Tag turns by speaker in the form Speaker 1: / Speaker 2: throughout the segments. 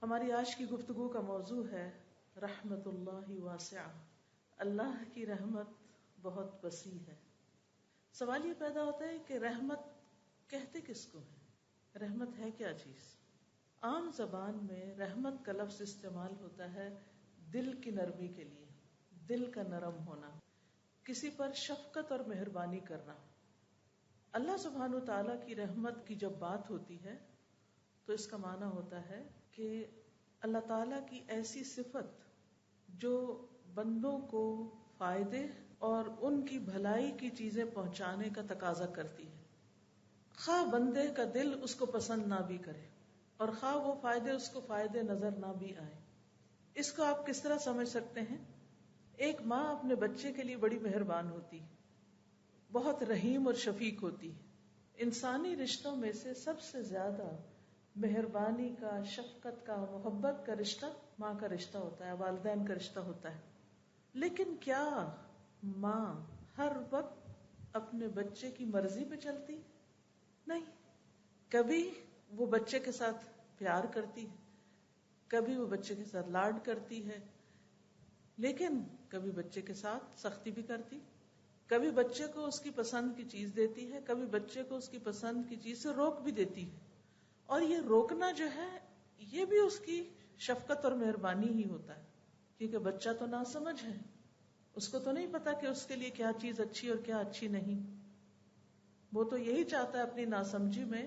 Speaker 1: ہماری آج کی گفتگو کا موضوع ہے رحمت اللہ واسعہ، اللہ کی رحمت بہت وسیع ہے۔ سوال یہ پیدا ہوتا ہے کہ رحمت کہتے کس کو ہے؟ رحمت ہے کیا چیز؟ عام زبان میں رحمت کا لفظ استعمال ہوتا ہے دل کی نرمی کے لیے، دل کا نرم ہونا، کسی پر شفقت اور مہربانی کرنا۔ اللہ سبحانہ تعالیٰ کی رحمت کی جب بات ہوتی ہے تو اس کا معنی ہوتا ہے کہ اللہ تعالیٰ کی ایسی صفت جو بندوں کو فائدے اور ان کی بھلائی کی چیزیں پہنچانے کا تقاضا کرتی ہے، خواہ بندے کا دل اس کو پسند نہ بھی کرے اور خواہ وہ فائدے اس کو فائدے نظر نہ بھی آئے۔ اس کو آپ کس طرح سمجھ سکتے ہیں؟ ایک ماں اپنے بچے کے لیے بڑی مہربان ہوتی ہے، بہت رحیم اور شفیق ہوتی ہے۔ انسانی رشتوں میں سے سب سے زیادہ مہربانی کا، شفقت کا، محبت کا رشتہ ماں کا رشتہ ہوتا ہے، والدین کا رشتہ ہوتا ہے۔ لیکن کیا ماں ہر وقت اپنے بچے کی مرضی پہ چلتی؟ نہیں، کبھی وہ بچے کے ساتھ پیار کرتی ہے، کبھی وہ بچے کے ساتھ لاڈ کرتی ہے، لیکن کبھی بچے کے ساتھ سختی بھی کرتی، کبھی بچے کو اس کی پسند کی چیز دیتی ہے، کبھی بچے کو اس کی پسند کی چیز سے روک بھی دیتی ہے۔ اور یہ روکنا جو ہے یہ بھی اس کی شفقت اور مہربانی ہی ہوتا ہے، کیونکہ بچہ تو ناسمجھ ہے، اس کو تو نہیں پتا کہ اس کے لیے کیا چیز اچھی اور کیا اچھی نہیں۔ وہ تو یہی چاہتا ہے اپنی ناسمجھی میں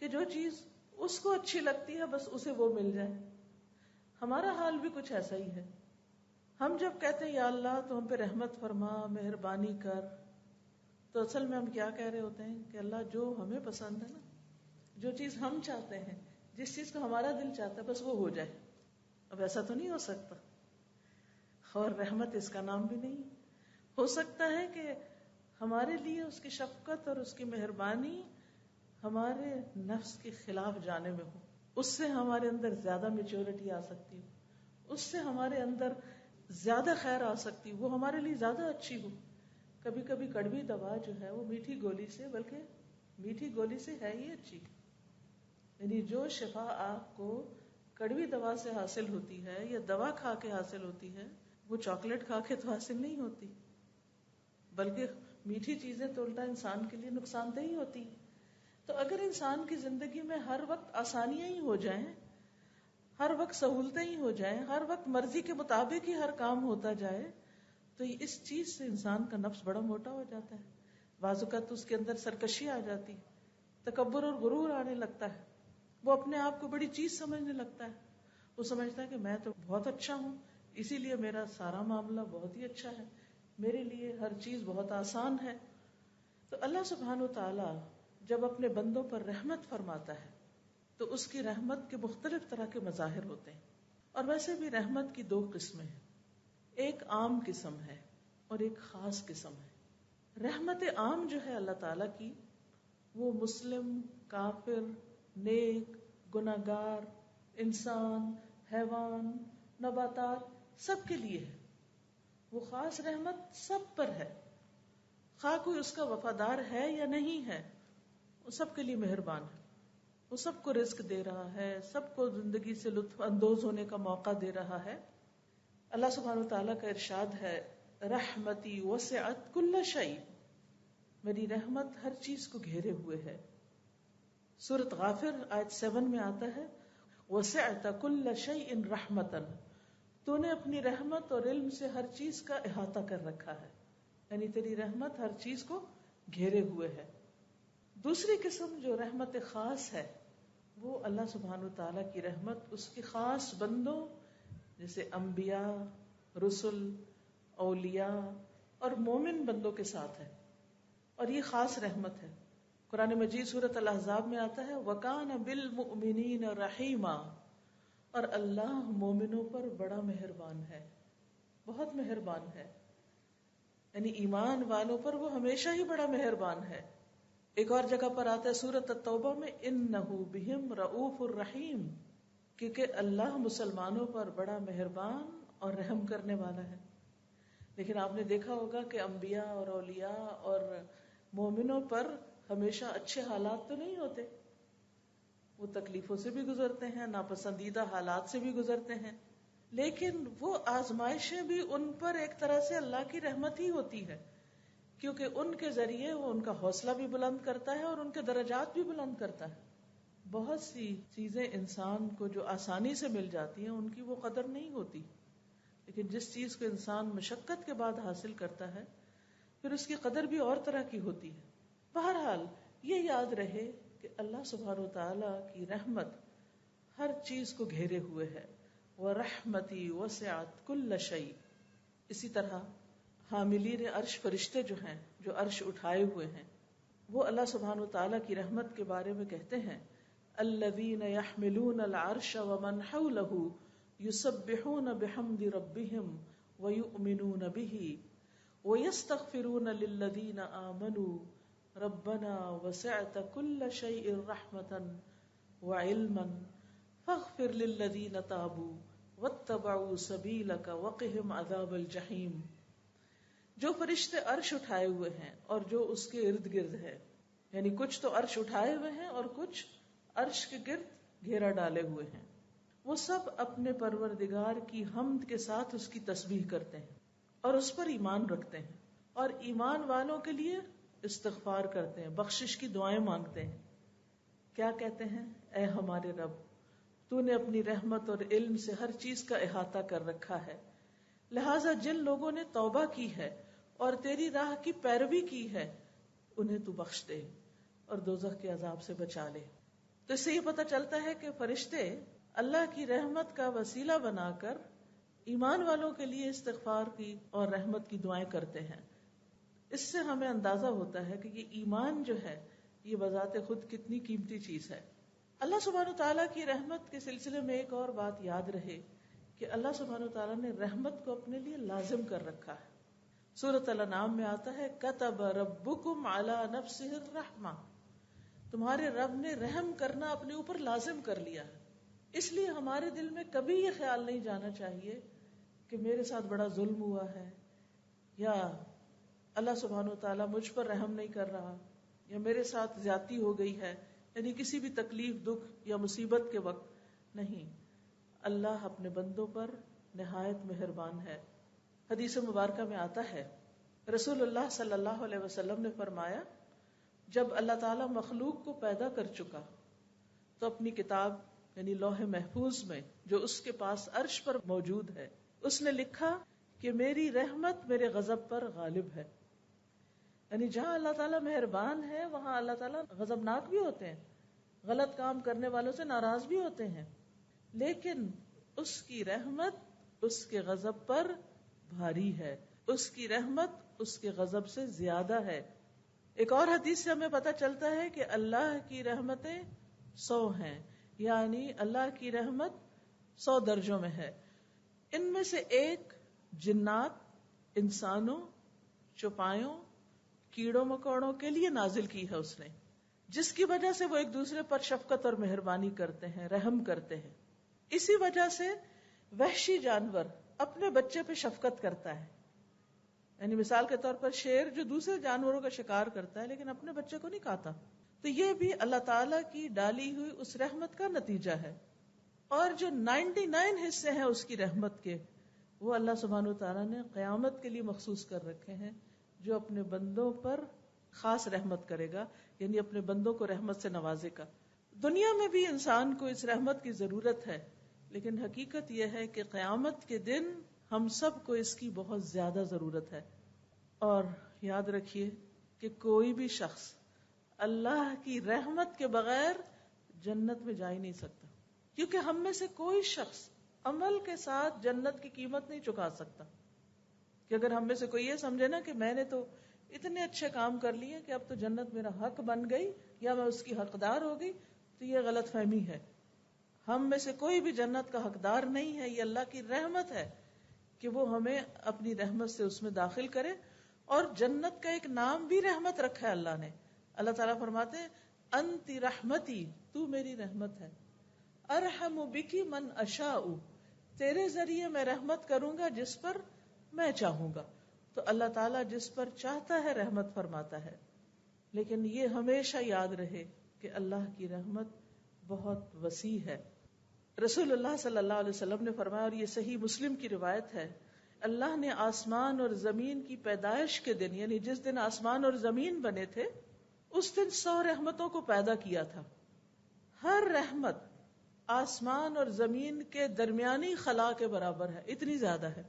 Speaker 1: کہ جو چیز اس کو اچھی لگتی ہے بس اسے وہ مل جائے۔ ہمارا حال بھی کچھ ایسا ہی ہے۔ ہم جب کہتے ہیں یا اللہ تو ہم پہ رحمت فرما، مہربانی کر، تو اصل میں ہم کیا کہہ رہے ہوتے ہیں کہ اللہ جو ہمیں پسند ہے نا، جو چیز ہم چاہتے ہیں، جس چیز کو ہمارا دل چاہتا ہے بس وہ ہو جائے۔ اب ایسا تو نہیں ہو سکتا، اور رحمت اس کا نام بھی نہیں۔ ہو سکتا ہے کہ ہمارے لیے اس کی شفقت اور اس کی مہربانی ہمارے نفس کے خلاف جانے میں ہو، اس سے ہمارے اندر زیادہ میچورٹی آ سکتی ہو، اس سے ہمارے اندر زیادہ خیر آ سکتی ہو، وہ ہمارے لیے زیادہ اچھی ہو۔ کبھی کبھی کڑوی دوا جو ہے وہ میٹھی گولی سے، بلکہ میٹھی گولی سے ہے ہی اچھی۔ یعنی جو شفا آپ کو کڑوی دوا سے حاصل ہوتی ہے یا دوا کھا کے حاصل ہوتی ہے، وہ چاکلیٹ کھا کے تو حاصل نہیں ہوتی، بلکہ میٹھی چیزیں تو الٹا انسان کے لیے نقصان دہ ہی ہوتی ہیں۔ تو اگر انسان کی زندگی میں ہر وقت آسانیاں ہی ہو جائیں، ہر وقت سہولتیں ہی ہو جائیں، ہر وقت مرضی کے مطابق ہی ہر کام ہوتا جائے، تو اس چیز سے انسان کا نفس بڑا موٹا ہو جاتا ہے، بعض اوقات اس کے اندر سرکشی آ جاتی، تکبر اور غرور آنے لگتا ہے، وہ اپنے آپ کو بڑی چیز سمجھنے لگتا ہے، وہ سمجھتا ہے کہ میں تو بہت اچھا ہوں، اسی لیے میرا سارا معاملہ بہت ہی اچھا ہے، میرے لیے ہر چیز بہت آسان ہے۔ تو اللہ سبحانہ و تعالی جب اپنے بندوں پر رحمت فرماتا ہے تو اس کی رحمت کے مختلف طرح کے مظاہر ہوتے ہیں، اور ویسے بھی رحمت کی دو قسمیں ہیں، ایک عام قسم ہے اور ایک خاص قسم ہے۔ رحمت عام جو ہے اللہ تعالیٰ کی، وہ مسلم، کافر، نیک، گناہگار، انسان، حیوان، نباتات سب کے لیے ہے۔ وہ خاص رحمت سب پر ہے، خواہ کوئی اس کا وفادار ہے یا نہیں ہے، وہ سب کے لیے مہربان ہے، وہ سب کو رزق دے رہا ہے، سب کو زندگی سے لطف اندوز ہونے کا موقع دے رہا ہے۔ اللہ سبحانہ وتعالیٰ کا ارشاد ہے رحمتی وسعت کل شیء، میری رحمت ہر چیز کو گھیرے ہوئے ہے۔ سورۃ غافر آیت 7 میں آتا ہے وسعت کل شیء رحمتا، تو نے اپنی رحمت اور علم سے ہر چیز کا احاطہ کر رکھا ہے، یعنی تیری رحمت ہر چیز کو گھیرے ہوئے ہے۔ دوسری قسم جو رحمت خاص ہے، وہ اللہ سبحانہ وتعالیٰ کی رحمت اس کے خاص بندوں جیسے انبیاء، رسل، اولیاء اور مومن بندوں کے ساتھ ہے، اور یہ خاص رحمت ہے۔ قرآن مجید سورۃ الاحزاب میں آتا ہے وَكَانَ بِالْمُؤْمِنِينَ رَحِيمًا، اور اللہ مومنوں پر بڑا مہربان ہے، بہت مہربان ہے، یعنی ایمان والوں پر وہ ہمیشہ ہی بڑا مہربان ہے۔ ایک اور جگہ پر آتا ہے سورۃ التوبہ میں اِنَّهُ بِهِمْ رَءُوفٌ رَحِيمٌ، کیونکہ اللہ مسلمانوں پر بڑا مہربان اور رحم کرنے والا ہے۔ لیکن آپ نے دیکھا ہوگا کہ انبیاء اور اولیاء اور مومنوں پر ہمیشہ اچھے حالات تو نہیں ہوتے، وہ تکلیفوں سے بھی گزرتے ہیں، ناپسندیدہ حالات سے بھی گزرتے ہیں، لیکن وہ آزمائشیں بھی ان پر ایک طرح سے اللہ کی رحمت ہی ہوتی ہے، کیونکہ ان کے ذریعے وہ ان کا حوصلہ بھی بلند کرتا ہے اور ان کے درجات بھی بلند کرتا ہے. بہت سی چیزیں انسان کو جو آسانی سے مل جاتی ہیں ان کی وہ قدر نہیں ہوتی، لیکن جس چیز کو انسان مشقت کے بعد حاصل کرتا ہے پھر اس کی قدر بھی اور طرح کی ہوتی ہے. بہرحال یہ یاد رہے کہ اللہ سبحانہ و تعالی کی رحمت ہر چیز کو گھیرے ہوئے ہے. وَرَحْمَتِي وَسِعَتْ كُلَّ شَيْءٍ. اسی طرح حاملین عرش فرشتے جو ہیں، جو عرش اٹھائے ہوئے ہیں، وہ اللہ سبحانہ و تعالی کی رحمت کے بارے میں کہتے ہیں الَّذِينَ يَحْمِلُونَ الْعَرْشَ وَمَنْ حَوْلَهُ يُسَبِّحُونَ بِحَمْدِ رَبِّهِمْ وَيُؤْمِنُونَ بِهِ وَيَسْتَغْفِرُونَ لِلَّذِينَ آمَنُوا رَبَّنَا وَسِعْتَ كُلَّ شَيْءٍ رَحْمَةً وَعِلْمًا فَاغْفِرْ لِلَّذِينَ تَابُوا وَاتَّبَعُوا سَبِيلَكَ وَقِهِمْ عَذَابَ الْجَحِيمِ. جو فرشتے عرش اٹھائے ہوئے ہیں اور جو اس کے ارد گرد ہے، یعنی کچھ تو عرش اٹھائے ہوئے ہیں اور کچھ عرش کے گرد گھیرا ڈالے ہوئے ہیں، وہ سب اپنے پروردگار کی حمد کے ساتھ اس کی تسبیح کرتے ہیں اور اس پر ایمان رکھتے ہیں، اور ایمان والوں کے لیے استغفار کرتے ہیں، بخشش کی دعائیں مانگتے ہیں. کیا کہتے ہیں؟ اے ہمارے رب، تو نے اپنی رحمت اور علم سے ہر چیز کا احاطہ کر رکھا ہے، لہٰذا جن لوگوں نے توبہ کی ہے اور تیری راہ کی پیروی کی ہے انہیں تو بخش دے اور دوزخ کے عذاب سے بچا لے. تو اس سے یہ پتہ چلتا ہے کہ فرشتے اللہ کی رحمت کا وسیلہ بنا کر ایمان والوں کے لیے استغفار کی اور رحمت کی دعائیں کرتے ہیں. اس سے ہمیں اندازہ ہوتا ہے کہ یہ ایمان جو ہے یہ بذات خود کتنی قیمتی چیز ہے. اللہ سبحانہ وتعالیٰ کی رحمت کے سلسلے میں ایک اور بات یاد رہے کہ اللہ سبحانہ وتعالیٰ نے رحمت کو اپنے لیے لازم کر رکھا ہے. سورۃ الانعام میں آتا ہے کتب ربکم علی نفسہ الرحمہ، تمہارے رب نے رحم کرنا اپنے اوپر لازم کر لیا ہے. اس لیے ہمارے دل میں کبھی یہ خیال نہیں جانا چاہیے کہ میرے ساتھ بڑا ظلم ہوا ہے، یا اللہ سبحانہ وتعالیٰ مجھ پر رحم نہیں کر رہا، یا میرے ساتھ زیادتی ہو گئی ہے، یعنی کسی بھی تکلیف، دکھ یا مصیبت کے وقت. نہیں، اللہ اپنے بندوں پر نہایت مہربان ہے. حدیث مبارکہ میں آتا ہے رسول اللہ صلی اللہ علیہ وسلم نے فرمایا جب اللہ تعالیٰ مخلوق کو پیدا کر چکا تو اپنی کتاب یعنی لوح محفوظ میں جو اس کے پاس عرش پر موجود ہے اس نے لکھا کہ میری رحمت میرے غضب پر غالب ہے. یعنی جہاں اللہ تعالیٰ مہربان ہے وہاں اللہ تعالیٰ غضبناک بھی ہوتے ہیں، غلط کام کرنے والوں سے ناراض بھی ہوتے ہیں، لیکن اس کی رحمت اس کے غضب پر بھاری ہے، اس کی رحمت اس کے غضب سے زیادہ ہے. ایک اور حدیث سے ہمیں پتہ چلتا ہے کہ اللہ کی رحمتیں 100 ہیں، یعنی اللہ کی رحمت 100 درجوں میں ہے. ان میں سے ایک جنات، انسانوں، چوپایوں، کیڑوں مکوڑوں کے لیے نازل کی ہے اس نے، جس کی وجہ سے وہ ایک دوسرے پر شفقت اور مہربانی کرتے ہیں، رحم کرتے ہیں. اسی وجہ سے وحشی جانور اپنے بچے پہ شفقت کرتا ہے. یعنی مثال کے طور پر شیر جو دوسرے جانوروں کا شکار کرتا ہے لیکن اپنے بچے کو نہیں کھاتا، تو یہ بھی اللہ تعالیٰ کی ڈالی ہوئی اس رحمت کا نتیجہ ہے. اور جو 99 حصے ہیں اس کی رحمت کے، وہ اللہ سبحانہ وتعالیٰ نے قیامت کے لیے مخصوص کر رکھے ہیں، جو اپنے بندوں پر خاص رحمت کرے گا، یعنی اپنے بندوں کو رحمت سے نوازے گا. دنیا میں بھی انسان کو اس رحمت کی ضرورت ہے، لیکن حقیقت یہ ہے کہ قیامت کے دن ہم سب کو اس کی بہت زیادہ ضرورت ہے. اور یاد رکھیے کہ کوئی بھی شخص اللہ کی رحمت کے بغیر جنت میں جا ہی نہیں سکتا، کیونکہ ہم میں سے کوئی شخص عمل کے ساتھ جنت کی قیمت نہیں چکا سکتا. کہ اگر ہم میں سے کوئی یہ سمجھے نا کہ میں نے تو اتنے اچھے کام کر لیے کہ اب تو جنت میرا حق بن گئی یا میں اس کی حقدار ہو گئی، تو یہ غلط فہمی ہے. ہم میں سے کوئی بھی جنت کا حقدار نہیں ہے، یہ اللہ کی رحمت ہے کہ وہ ہمیں اپنی رحمت سے اس میں داخل کرے. اور جنت کا ایک نام بھی رحمت رکھا ہے اللہ نے. اللہ تعالیٰ فرماتے ہیں انتی رحمتی، تو میری رحمت ہے، ارحم بکی من اشاء، تیرے ذریعے میں رحمت کروں گا جس پر میں چاہوں گا. تو اللہ تعالیٰ جس پر چاہتا ہے رحمت فرماتا ہے. لیکن یہ ہمیشہ یاد رہے کہ اللہ کی رحمت بہت وسیع ہے. رسول اللہ صلی اللہ علیہ وسلم نے فرمایا، اور یہ صحیح مسلم کی روایت ہے، اللہ نے آسمان اور زمین کی پیدائش کے دن، یعنی جس دن آسمان اور زمین بنے تھے، اس دن 100 رحمتوں کو پیدا کیا تھا. ہر رحمت آسمان اور زمین کے درمیانی خلا کے برابر ہے، اتنی زیادہ ہے.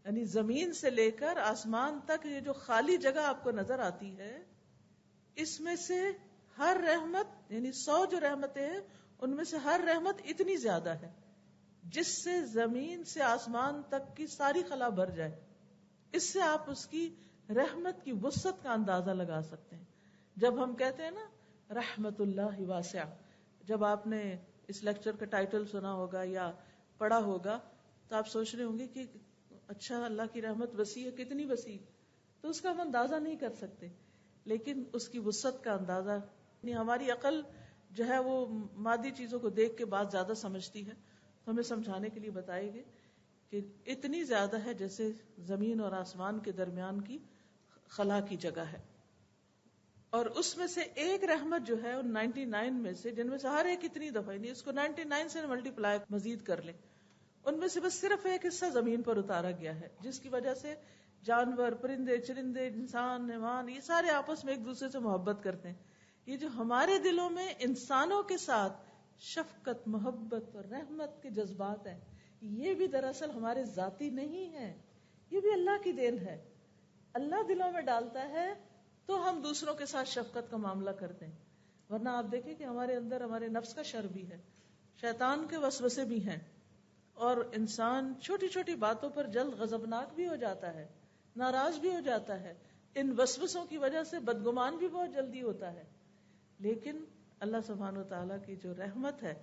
Speaker 1: یعنی زمین سے لے کر آسمان تک یہ جو خالی جگہ آپ کو نظر آتی ہے، اس میں سے ہر رحمت، یعنی 100 جو رحمتیں ہیں ان میں سے ہر رحمت اتنی زیادہ ہے جس سے زمین سے آسمان تک کی ساری خلا بھر جائے. اس سے آپ اس کی رحمت کی وسعت کا اندازہ لگا سکتے ہیں. جب ہم کہتے ہیں نا رحمت اللہ واسعہ، جب آپ نے اس لیکچر کا ٹائٹل سنا ہوگا یا پڑھا ہوگا تو آپ سوچ رہے ہوں گے کہ اچھا اللہ کی رحمت وسیع ہے، کتنی وسیع، تو اس کا ہم اندازہ نہیں کر سکتے. لیکن اس کی وسعت کا اندازہ، یعنی ہماری عقل جو ہے وہ مادی چیزوں کو دیکھ کے بات زیادہ سمجھتی ہے، تو ہمیں سمجھانے کے لیے بتائے گے کہ اتنی زیادہ ہے جیسے زمین اور آسمان کے درمیان کی خلا کی جگہ ہے. اور اس میں سے ایک رحمت جو ہے ان 99 میں سے، جن میں سے ہر ایک اتنی دفعہ، نہیں اس کو 99 سے ملٹی پلائی مزید کر لیں، ان میں سے بس صرف ایک حصہ زمین پر اتارا گیا ہے، جس کی وجہ سے جانور، پرندے، چرندے، انسان، حیوان، یہ سارے آپس میں ایک دوسرے سے محبت کرتے ہیں. یہ جو ہمارے دلوں میں انسانوں کے ساتھ شفقت، محبت اور رحمت کے جذبات ہیں، یہ بھی دراصل ہمارے ذاتی نہیں ہیں، یہ بھی اللہ کی دین ہے. اللہ دلوں میں ڈالتا ہے تو ہم دوسروں کے ساتھ شفقت کا معاملہ کرتے ہیں. ورنہ آپ دیکھیں کہ ہمارے اندر ہمارے نفس کا شر بھی ہے، شیطان کے وسوسے بھی ہیں، اور انسان چھوٹی چھوٹی باتوں پر جلد غضبناک بھی ہو جاتا ہے، ناراض بھی ہو جاتا ہے. ان وسوسوں کی وجہ سے بدگمان بھی بہت جلدی ہوتا ہے. لیکن اللہ سبحانہ و تعالیٰ کی جو رحمت ہے،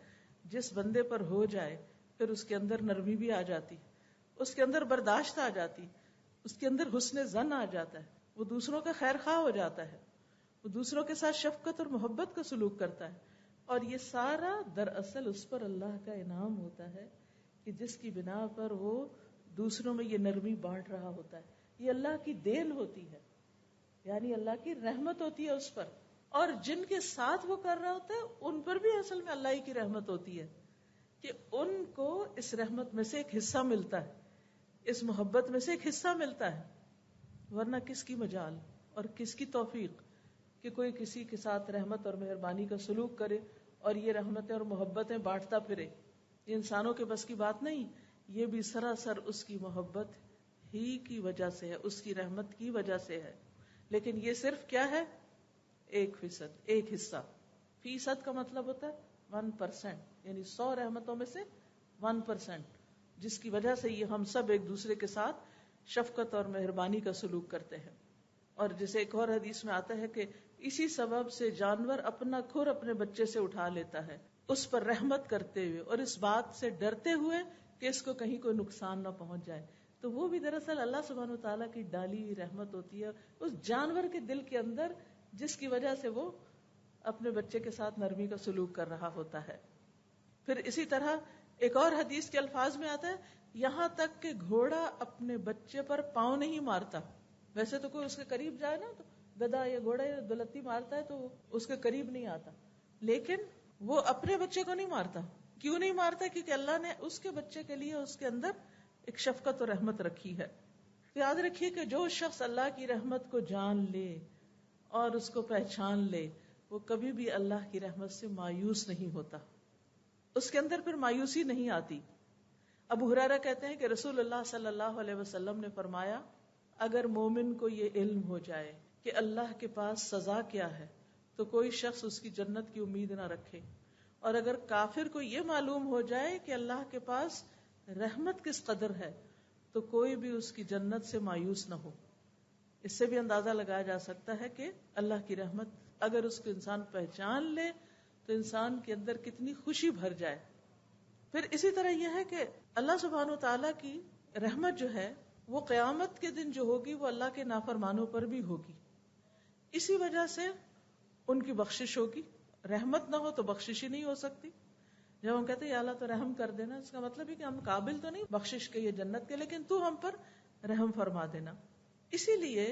Speaker 1: جس بندے پر ہو جائے پھر اس کے اندر نرمی بھی آ جاتی، اس کے اندر برداشت آ جاتی، اس کے اندر حسن ظن آ جاتا ہے، وہ دوسروں کا خیر خواہ ہو جاتا ہے، وہ دوسروں کے ساتھ شفقت اور محبت کا سلوک کرتا ہے. اور یہ سارا دراصل اس پر اللہ کا انعام ہوتا ہے کہ جس کی بنا پر وہ دوسروں میں یہ نرمی بانٹ رہا ہوتا ہے. یہ اللہ کی دین ہوتی ہے، یعنی اللہ کی رحمت ہوتی ہے اس پر. اور جن کے ساتھ وہ کر رہا ہوتا ہے ان پر بھی اصل میں اللہ ہی کی رحمت ہوتی ہے کہ ان کو اس رحمت میں سے ایک حصہ ملتا ہے، اس محبت میں سے ایک حصہ ملتا ہے. ورنہ کس کی مجال اور کس کی توفیق کہ کوئی کسی کے ساتھ رحمت اور مہربانی کا سلوک کرے اور یہ رحمتیں اور محبتیں بانٹتا پھرے. یہ انسانوں کے بس کی بات نہیں، یہ بھی سراسر اس کی محبت ہی کی وجہ سے ہے، اس کی رحمت کی وجہ سے ہے. لیکن یہ صرف کیا ہے؟ 1%، ایک حصہ. فیصد کا مطلب ہوتا ہے 1%، یعنی 100 رحمتوں میں سے 1%، جس کی وجہ سے یہ ہم سب ایک دوسرے کے ساتھ شفقت اور مہربانی کا سلوک کرتے ہیں. اور جیسے ایک اور حدیث میں آتا ہے کہ اسی سبب سے جانور اپنا کھر اپنے بچے سے اٹھا لیتا ہے، اس پر رحمت کرتے ہوئے اور اس بات سے ڈرتے ہوئے کہ اس کو کہیں کوئی نقصان نہ پہنچ جائے. تو وہ بھی دراصل اللہ سبحانہ و تعالیٰ کی ڈالی ہوئی رحمت ہوتی ہے اس جانور کے دل کے اندر، جس کی وجہ سے وہ اپنے بچے کے ساتھ نرمی کا سلوک کر رہا ہوتا ہے. پھر اسی طرح ایک اور حدیث کے الفاظ میں آتا ہے، یہاں تک کہ گھوڑا اپنے بچے پر پاؤں نہیں مارتا. ویسے تو کوئی اس کے قریب جائے نا تو گدھا یا گھوڑا یا دلتی مارتا ہے تو اس کے قریب نہیں آتا، لیکن وہ اپنے بچے کو نہیں مارتا. کیوں نہیں مارتا؟ کیونکہ اللہ نے اس کے بچے کے لیے اس کے اندر ایک شفقت اور رحمت رکھی ہے. یاد رکھیے کہ جو شخص اللہ کی رحمت کو جان لے اور اس کو پہچان لے، وہ کبھی بھی اللہ کی رحمت سے مایوس نہیں ہوتا، اس کے اندر پھر مایوسی نہیں آتی. ابو ہریرہ کہتے ہیں کہ رسول اللہ صلی اللہ علیہ وسلم نے فرمایا، اگر مومن کو یہ علم ہو جائے کہ اللہ کے پاس سزا کیا ہے تو کوئی شخص اس کی جنت کی امید نہ رکھے، اور اگر کافر کو یہ معلوم ہو جائے کہ اللہ کے پاس رحمت کس قدر ہے تو کوئی بھی اس کی جنت سے مایوس نہ ہو. اس سے بھی اندازہ لگایا جا سکتا ہے کہ اللہ کی رحمت اگر اس کو انسان پہچان لے تو انسان کے اندر کتنی خوشی بھر جائے. پھر اسی طرح یہ ہے کہ اللہ سبحانہ و تعالیٰ کی رحمت جو ہے وہ قیامت کے دن جو ہوگی وہ اللہ کے نافرمانوں پر بھی ہوگی. اسی وجہ سے ان کی بخشش ہوگی. رحمت نہ ہو تو بخشش ہی نہیں ہو سکتی. جب ہم کہتے ہیں یا اللہ تو رحم کر دینا، اس کا مطلب ہے کہ ہم قابل تو نہیں بخشش کے، یہ جنت کے، لیکن تو ہم پر رحم فرما دینا. اسی لیے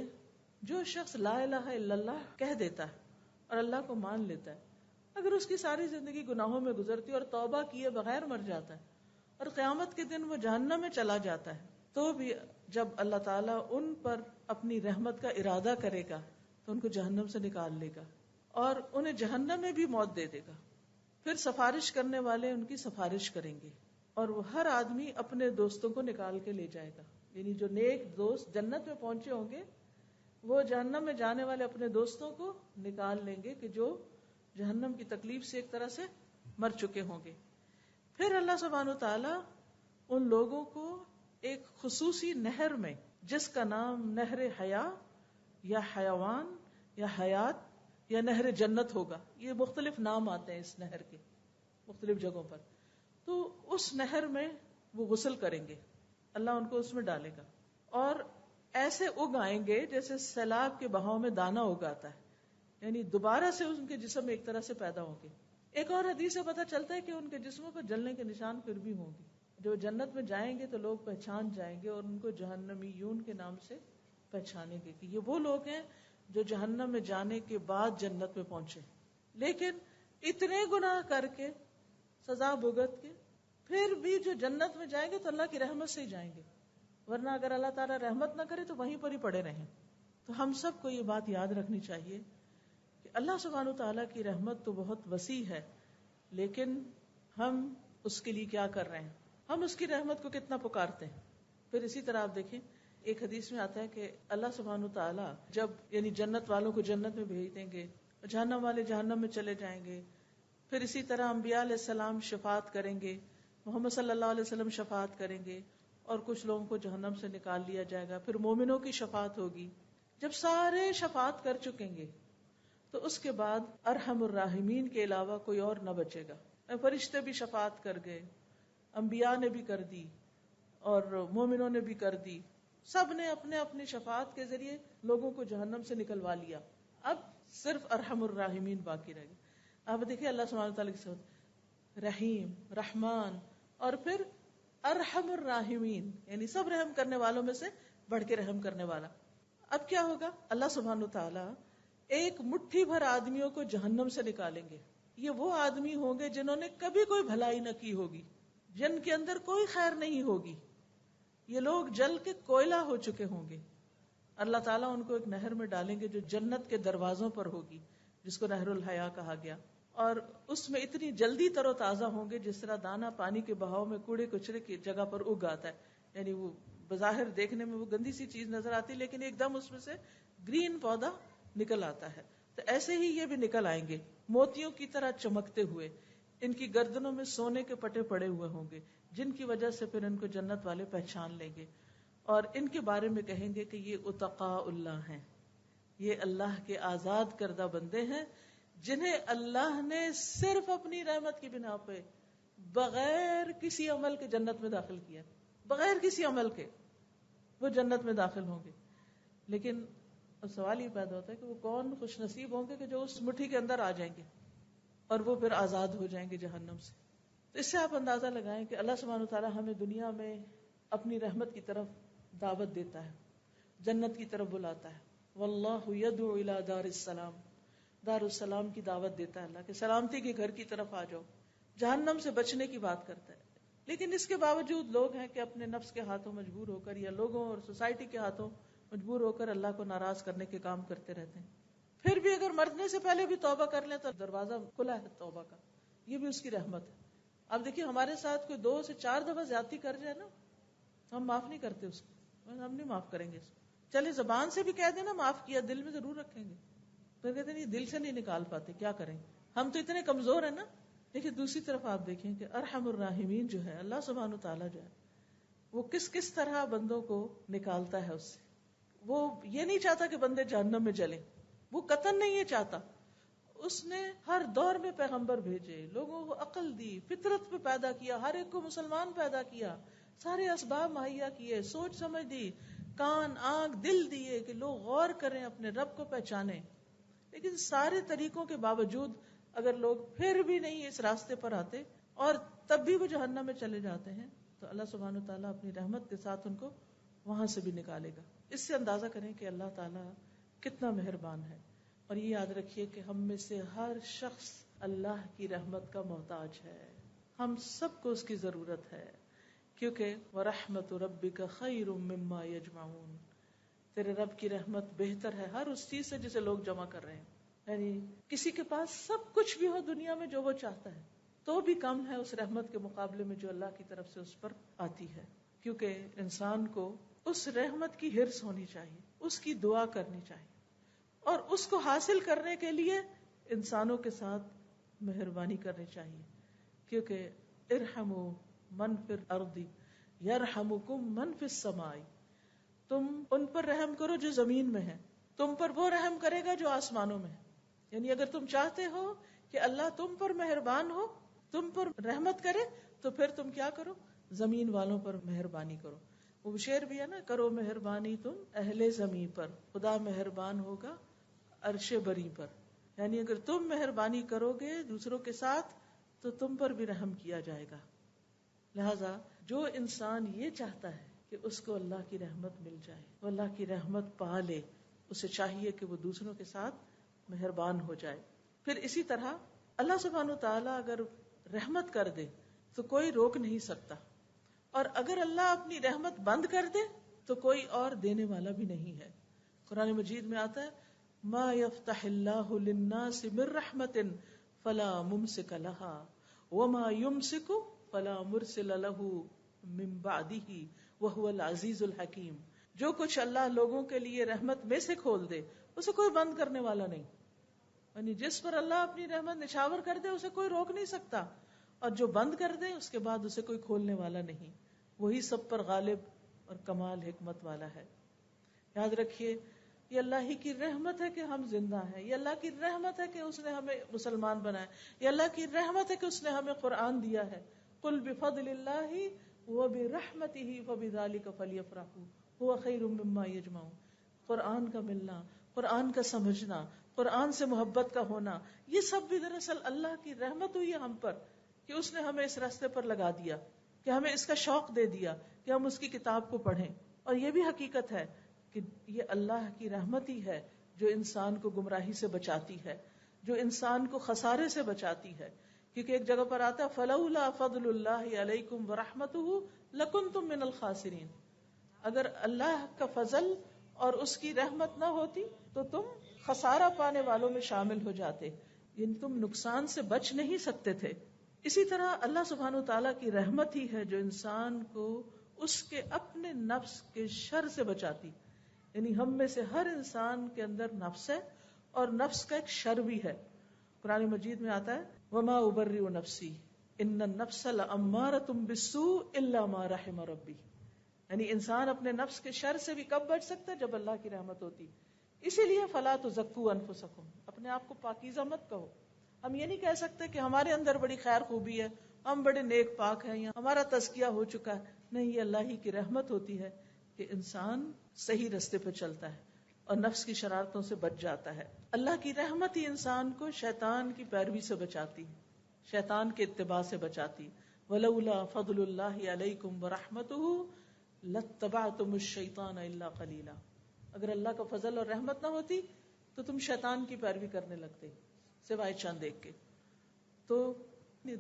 Speaker 1: جو شخص لا الہ الا اللہ کہہ دیتا ہے اور اللہ کو مان لیتا ہے اگر اس کی ساری زندگی گناہوں میں گزرتی اور توبہ کیے بغیر مر جاتا ہے اور قیامت کے دن وہ جہنم میں چلا جاتا ہے، تو بھی جب اللہ تعالیٰ ان پر اپنی رحمت کا ارادہ کرے گا تو ان کو جہنم سے نکال لے گا اور انہیں جہنم میں بھی موت دے دے گا. پھر سفارش کرنے والے ان کی سفارش کریں گے اور وہ ہر آدمی اپنے دوستوں کو نکال کے لے جائے گا. یعنی جو نیک دوست جنت میں پہنچے ہوں گے وہ جہنم میں جانے والے اپنے دوستوں کو نکال لیں گے کہ جو جہنم کی تکلیف سے ایک طرح سے مر چکے ہوں گے. پھر اللہ سبحانہ و تعالیٰ ان لوگوں کو ایک خصوصی نہر میں، جس کا نام نہر حیا یا حیوان یا حیات یا نہر جنت ہوگا، یہ مختلف نام آتے ہیں اس نہر کے مختلف جگہوں پر، تو اس نہر میں وہ غسل کریں گے، اللہ ان کو اس میں ڈالے گا اور ایسے اگ آئیں گے جیسے سیلاب کے بہاؤ میں دانا اگاتا ہے، یعنی دوبارہ سے ان کے جسم ایک طرح سے پیدا ہوں گے. ایک اور حدیث سے پتہ چلتا ہے کہ ان کے جسموں پر جلنے کے نشان پھر بھی ہوں گے. جو جنت میں جائیں گے تو لوگ پہچان جائیں گے اور ان کو جہنمیون کے نام سے پہچانیں گے کہ یہ وہ لوگ ہیں جو جہنم میں جانے کے بعد جنت میں پہنچے، لیکن اتنے گناہ کر کے سزا بھگت کے پھر بھی جو جنت میں جائیں گے تو اللہ کی رحمت سے ہی جائیں گے، ورنہ اگر اللہ تعالیٰ رحمت نہ کرے تو وہیں پر ہی پڑے رہیں. تو ہم سب کو یہ بات یاد رکھنی چاہیے کہ اللہ سبحانہ وتعالیٰ کی رحمت تو بہت وسیع ہے، لیکن ہم اس کے لیے کیا کر رہے ہیں، ہم اس کی رحمت کو کتنا پکارتے ہیں. پھر اسی طرح آپ دیکھیں ایک حدیث میں آتا ہے کہ اللہ سبحانہ وتعالیٰ جب یعنی جنت والوں کو جنت میں بھیج دیں گے، جہنم والے جہنم میں چلے جائیں گے. پھر اسی طرح انبیاء علیہ السلام شفاعت کریں گے، محمد صلی اللہ علیہ وسلم شفاعت کریں گے اور کچھ لوگوں کو جہنم سے نکال لیا جائے گا. پھر مومنوں کی شفاعت ہوگی. جب سارے شفاعت کر چکیں گے تو اس کے بعد ارحم الراحمین کے علاوہ کوئی اور نہ بچے گا. فرشتے بھی شفاعت کر گئے، انبیاء نے بھی کر دی اور مومنوں نے بھی کر دی، سب نے اپنے اپنے شفاعت کے ذریعے لوگوں کو جہنم سے نکلوا لیا. اب صرف ارحم الراحمین باقی رہ گئے. آپ دیکھیں اللہ سبحانہ تعالیٰ کی صفت رحیم، رحمان اور پھر ارحم الراحمین، یعنی سب رحم کرنے والوں میں سے بڑھ کے رحم کرنے والا. اب کیا ہوگا، اللہ سبحانہ تعالیٰ ایک مٹھی بھر آدمیوں کو جہنم سے نکالیں گے. یہ وہ آدمی ہوں گے جنہوں نے کبھی کوئی بھلائی نہ کی ہوگی، جن کے اندر کوئی خیر نہیں ہوگی. یہ لوگ جل کے کوئلہ ہو چکے ہوں گے. اللہ تعالیٰ ان کو ایک نہر میں ڈالیں گے جو جنت کے دروازوں پر ہوگی، جس کو نہر الحیا کہا گیا، اور اس میں اتنی جلدی تر و تازہ ہوں گے جس طرح دانا پانی کے بہاؤ میں کوڑے کچرے کی جگہ پر اگ آتا ہے. یعنی وہ بظاہر دیکھنے میں وہ گندی سی چیز نظر آتی لیکن ایک دم اس میں سے گرین پودا نکل آتا ہے. تو ایسے ہی یہ بھی نکل آئیں گے موتیوں کی طرح چمکتے ہوئے. ان کی گردنوں میں سونے کے پٹے پڑے ہوئے ہوں گے جن کی وجہ سے پھر ان کو جنت والے پہچان لیں گے اور ان کے بارے میں کہیں گے کہ یہ اتقاء اللہ ہیں، یہ اللہ کے آزاد کردہ بندے ہیں جنہیں اللہ نے صرف اپنی رحمت کی بنا پہ بغیر کسی عمل کے جنت میں داخل کیا. بغیر کسی عمل کے وہ جنت میں داخل ہوں گے. لیکن اب سوال یہ پیدا ہوتا ہے کہ وہ کون خوش نصیب ہوں گے کہ جو اس مٹھی کے اندر آ جائیں گے اور وہ پھر آزاد ہو جائیں گے جہنم سے. تو اس سے آپ اندازہ لگائیں کہ اللہ سبحانہ وتعالیٰ ہمیں دنیا میں اپنی رحمت کی طرف دعوت دیتا ہے، جنت کی طرف بلاتا ہے. واللہ یدعو الی دار السلام، دار السلام کی دعوت دیتا ہے اللہ کہ سلامتی کے گھر کی طرف آ جاؤ. جہنم سے بچنے کی بات کرتا ہے. لیکن اس کے باوجود لوگ ہیں کہ اپنے نفس کے ہاتھوں مجبور ہو کر یا لوگوں اور سوسائٹی کے ہاتھوں مجبور ہو کر اللہ کو ناراض کرنے کے کام کرتے رہتے ہیں. پھر بھی اگر مرنے سے پہلے بھی توبہ کر لیں تو دروازہ کھلا ہے توبہ کا، یہ بھی اس کی رحمت ہے. اب دیکھیے ہمارے ساتھ کوئی 2 سے 4 دفعہ زیادتی کر جائے نا تو ہم معاف نہیں کرتے اس کو، ہم نہیں معاف کریں گے اس کو. چلے زبان سے بھی کہہ دینا معاف کیا، دل میں ضرور رکھیں گے. تو کہتے ہیں دل سے نہیں نکال پاتے، کیا کریں، ہم تو اتنے کمزور ہیں نا. لیکن دوسری طرف آپ دیکھیں کہ ارحم الراحمین جو ہے اللہ سبحانہ تعالیٰ جو ہے وہ کس طرح بندوں کو نکالتا ہے اس سے. وہ یہ نہیں چاہتا کہ بندے جہنم میں جلیں، وہ قطعاً نہیں یہ چاہتا. اس نے ہر دور میں پیغمبر بھیجے، لوگوں کو عقل دی، فطرت پہ پیدا کیا، ہر ایک کو مسلمان پیدا کیا، سارے اسباب مہیا کیے، سوچ سمجھ دی، کان آنکھ دل دیے کہ لوگ غور کریں، اپنے رب کو پہچانیں. لیکن سارے طریقوں کے باوجود اگر لوگ پھر بھی نہیں اس راستے پر آتے اور تب بھی وہ جہنم میں چلے جاتے ہیں تو اللہ سبحانہ تعالیٰ اپنی رحمت کے ساتھ ان کو وہاں سے بھی نکالے گا. اس سے اندازہ کریں کہ اللہ تعالیٰ کتنا مہربان ہے. اور یہ یاد رکھیے کہ ہم میں سے ہر شخص اللہ کی رحمت کا محتاج ہے. ہم سب کو اس کی ضرورت ہے، کیونکہ وَرَحْمَةُ رَبِّكَ خَيْرٌ مِّمَّا يَجْمَعُونَ، تیرے رب کی رحمت بہتر ہے ہر اس چیز سے جسے لوگ جمع کر رہے ہیں. یعنی کسی کے پاس سب کچھ بھی ہو دنیا میں جو وہ چاہتا ہے تو بھی کم ہے اس رحمت کے مقابلے میں جو اللہ کی طرف سے اس پر آتی ہے. کیونکہ انسان کو اس رحمت کی ہرس ہونی چاہیے، اس کی دعا کرنی چاہیے، اور اس کو حاصل کرنے کے لیے انسانوں کے ساتھ مہربانی کرنی چاہیے. کیونکہ ارحموا من فی الارض یرحمکم من فی السماء، تم ان پر رحم کرو جو زمین میں ہیں، تم پر وہ رحم کرے گا جو آسمانوں میں ہے. یعنی اگر تم چاہتے ہو کہ اللہ تم پر مہربان ہو، تم پر رحمت کرے، تو پھر تم کیا کرو؟ زمین والوں پر مہربانی کرو. وہ شعر بھی ہے نا، کرو مہربانی تم اہل زمین پر، خدا مہربان ہوگا عرش بری پر. یعنی اگر تم مہربانی کرو گے دوسروں کے ساتھ تو تم پر بھی رحم کیا جائے گا. لہذا جو انسان یہ چاہتا ہے کہ اس کو اللہ کی رحمت مل جائے، وہ اللہ کی رحمت پا لے، اسے چاہیے کہ وہ دوسروں کے ساتھ مہربان ہو جائے. پھر اسی طرح اللہ سبحانہ و تعالیٰ اگر رحمت کر دے تو کوئی روک نہیں سکتا، اور اگر اللہ اپنی رحمت بند کر دے تو کوئی اور دینے والا بھی نہیں ہے. قرآن مجید میں آتا ہے ما یفتح اللہ للناس من رحمت فلا ممسک لها وما یمسک فلا مرسل له من بعدہ وہو العزیز الحکیم. جو کچھ اللہ لوگوں کے لیے رحمت میں سے کھول دے اسے کوئی بند کرنے والا نہیں. یعنی جس پر اللہ اپنی رحمت نچھاور کر دے اسے کوئی روک نہیں سکتا، اور جو بند کر دے اس کے بعد اسے کوئی کھولنے والا نہیں. وہی سب پر غالب اور کمال حکمت والا ہے. یاد رکھیے یہ اللہ ہی کی رحمت ہے کہ ہم زندہ ہیں، یہ اللہ کی رحمت ہے کہ اس نے ہمیں مسلمان بنایا، یہ اللہ کی رحمت ہے کہ اس نے ہمیں قرآن دیا ہے. قل بفضل اللہ وبرحمتہ فبذلک فلیفرحوا هو خیر مما یجمعون. قرآن کا ملنا، قرآن کا سمجھنا، قرآن سے محبت کا ہونا، یہ سب بھی دراصل اللہ کی رحمت ہوئی ہے ہم پر کہ اس نے ہمیں اس راستے پر لگا دیا، کہ ہمیں اس کا شوق دے دیا کہ ہم اس کی کتاب کو پڑھیں. اور یہ بھی حقیقت ہے کہ یہ اللہ کی رحمت ہی ہے جو انسان کو گمراہی سے بچاتی ہے، جو انسان کو خسارے سے بچاتی ہے. کیونکہ ایک جگہ پر آتا ہے فلولا فضل اللہ علیکم ورحمتہ لکنتم من الخاسرین. اگر اللہ کا فضل اور اس کی رحمت نہ ہوتی تو تم خسارہ پانے والوں میں شامل ہو جاتے، یعنی تم نقصان سے بچ نہیں سکتے تھے. اسی طرح اللہ سبحانہ وتعالیٰ کی رحمت ہی ہے جو انسان کو اس کے اپنے نفس کے شر سے بچاتی. یعنی ہم میں سے ہر انسان کے اندر نفس ہے، اور نفس کا ایک شر بھی ہے. قرآن مجید میں آتا ہے وما ابرئ نفسی ان النفس لامارۃ بالسوء الا ما رحم ربی. یعنی انسان اپنے نفس کے شر سے بھی کب بچ سکتا ہے؟ جب اللہ کی رحمت ہوتی. اسی لیے فلا تزکوا انفسکم، اپنے آپ کو پاکیزہ مت کہو. ہم یہ نہیں کہہ سکتے کہ ہمارے اندر بڑی خیر خوبی ہے، ہم بڑے نیک پاک ہیں یا ہمارا تزکیہ ہو چکا ہے. نہیں، یہ اللہ ہی کی رحمت ہوتی ہے کہ انسان صحیح راستے پہ چلتا ہے اور نفس کی شرارتوں سے بچ جاتا ہے. اللہ کی رحمت ہی انسان کو شیطان کی پیروی سے بچاتی، شیطان کے اتباع سے بچاتی. ولولا فضل اللہ علیکم ورحمتہ لاتبعتم الشیطان الا قلیلا. اگر اللہ کا فضل اور رحمت نہ ہوتی تو تم شیطان کی پیروی کرنے لگتے سوائے چاند دیکھ کے. تو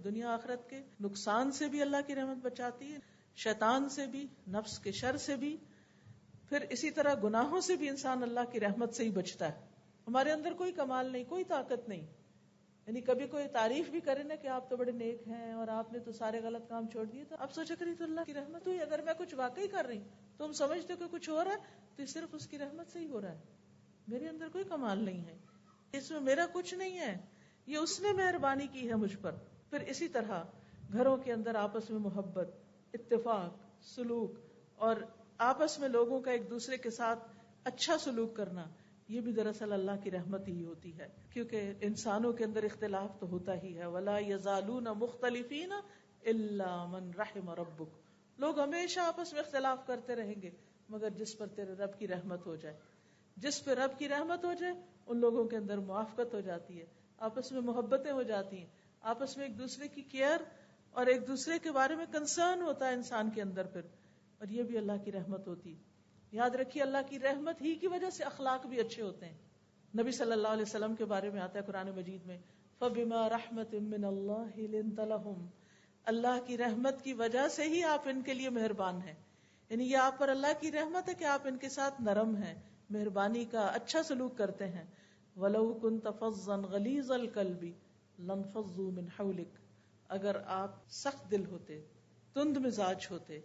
Speaker 1: دنیا آخرت کے نقصان سے بھی اللہ کی رحمت بچاتی ہے، شیطان سے بھی، نفس کے شر سے بھی. پھر اسی طرح گناہوں سے بھی انسان اللہ کی رحمت سے ہی بچتا ہے. ہمارے اندر کوئی کمال نہیں، کوئی طاقت نہیں. یعنی کبھی کوئی تعریف بھی کرے نا کہ آپ تو بڑے نیک ہیں اور آپ نے تو سارے غلط کام چھوڑ دیے، تو آپ سوچا کریے تو اللہ کی رحمت ہوئی. اگر میں کچھ واقعی کر رہی ہوں تو ہم سمجھتے ہو کہ کچھ ہو رہا ہے تو یہ صرف اس کی رحمت سے ہی ہو رہا ہے. میرے اندر کوئی کمال نہیں ہے، اس میں میرا کچھ نہیں ہے، یہ اس نے مہربانی کی ہے مجھ پر. پھر اسی طرح گھروں کے اندر آپس میں محبت، اتفاق، سلوک، اور آپس میں لوگوں کا ایک دوسرے کے ساتھ اچھا سلوک کرنا، یہ بھی دراصل اللہ کی رحمت ہی ہوتی ہے. کیونکہ انسانوں کے اندر اختلاف تو ہوتا ہی ہے. وَلَا يَزَالُونَ مُخْتَلِفِينَ إِلَّا مَنْ رَحِمَ رَبُّكَ. لوگ ہمیشہ آپس میں اختلاف کرتے رہیں گے مگر جس پر تیرے رب کی رحمت ہو جائے. جس پہ رب کی رحمت ہو جائے ان لوگوں کے اندر موافقت ہو جاتی ہے، آپس میں محبتیں ہو جاتی ہیں، آپس میں ایک دوسرے کی کیئر اور ایک دوسرے کے بارے میں کنسرن ہوتا ہے انسان کے اندر پھر. اور یہ بھی اللہ کی رحمت ہوتی. یاد رکھیے اللہ کی رحمت ہی کی وجہ سے اخلاق بھی اچھے ہوتے ہیں. نبی صلی اللہ علیہ وسلم کے بارے میں آتا ہے قرآن مجید میں فبما رحمت من اللہ لنت لہم، اللہ کی رحمت کی وجہ سے ہی آپ ان کے لیے مہربان ہیں. یعنی یہ آپ پر اللہ کی رحمت ہے کہ آپ ان کے ساتھ نرم ہیں، مہربانی کا اچھا سلوک کرتے ہیں. وَلَوْ كُنْتَ فَظًّا غَلِيظَ الْقَلْبِ لَانفَضُّوا مِنْ حَوْلِكَ، اگر آپ سخت دل ہوتے، تند مزاج ہوتے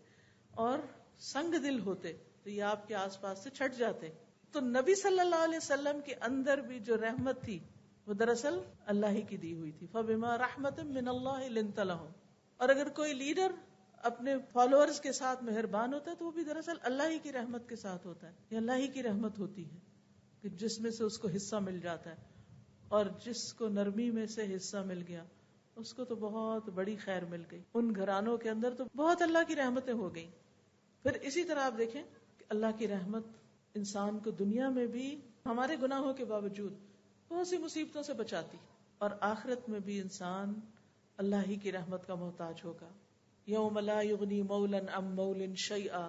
Speaker 1: اور سنگ دل ہوتے تو یہ آپ کے آس پاس سے چھٹ جاتے. تو نبی صلی اللہ علیہ وسلم کے اندر بھی جو رحمت تھی وہ دراصل اللہ ہی کی دی ہوئی تھی. فَبِمَا رَحْمَةٍ مِّنَ اللَّهِ لِنْتَ لَهُمْ. اور اگر کوئی لیڈر اپنے فالوورز کے ساتھ مہربان ہوتا ہے تو وہ بھی دراصل اللہ ہی کی رحمت کے ساتھ ہوتا ہے. یہ اللہ ہی کی رحمت ہوتی ہے کہ جس میں سے اس کو حصہ مل جاتا ہے، اور جس کو نرمی میں سے حصہ مل گیا اس کو تو بہت بڑی خیر مل گئی. ان گھرانوں کے اندر تو بہت اللہ کی رحمتیں ہو گئیں. پھر اسی طرح آپ دیکھیں کہ اللہ کی رحمت انسان کو دنیا میں بھی ہمارے گناہوں کے باوجود بہت سی مصیبتوں سے بچاتی، اور آخرت میں بھی انسان اللہ ہی کی رحمت کا محتاج ہوگا. یوم لا یغنی مولا عن مول شیئا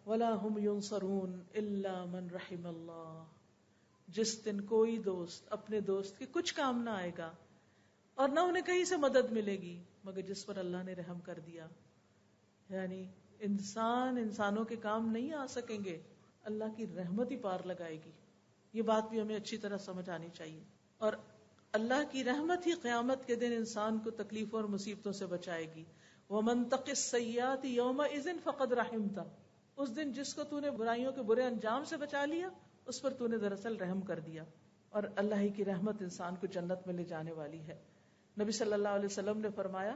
Speaker 1: ولا هم ینصرون الا من رحم اللہ. جس دن کوئی دوست اپنے دوست کے کچھ کام نہ آئے گا اور نہ انہیں کہیں سے مدد ملے گی مگر جس پر اللہ نے رحم کر دیا. یعنی انسانوں کے کام نہیں آ سکیں گے، اللہ کی رحمت ہی پار لگائے گی. یہ بات بھی ہمیں اچھی طرح سمجھ آنی چاہیے. اور اللہ کی رحمت ہی قیامت کے دن انسان کو تکلیفوں اور مصیبتوں سے بچائے گی. وَمَن تَقِ السَّيِّئَاتِ يَوْمَئِذٍ فَقَدْ رَحِمْتَ. اس دن جس کو تو نے برائیوں کے برے انجام سے بچا لیا اس پر تو نے دراصل رحم کر دیا. اور اللہ ہی کی رحمت انسان کو جنت میں لے جانے والی ہے. نبی صلی اللہ علیہ وسلم نے فرمایا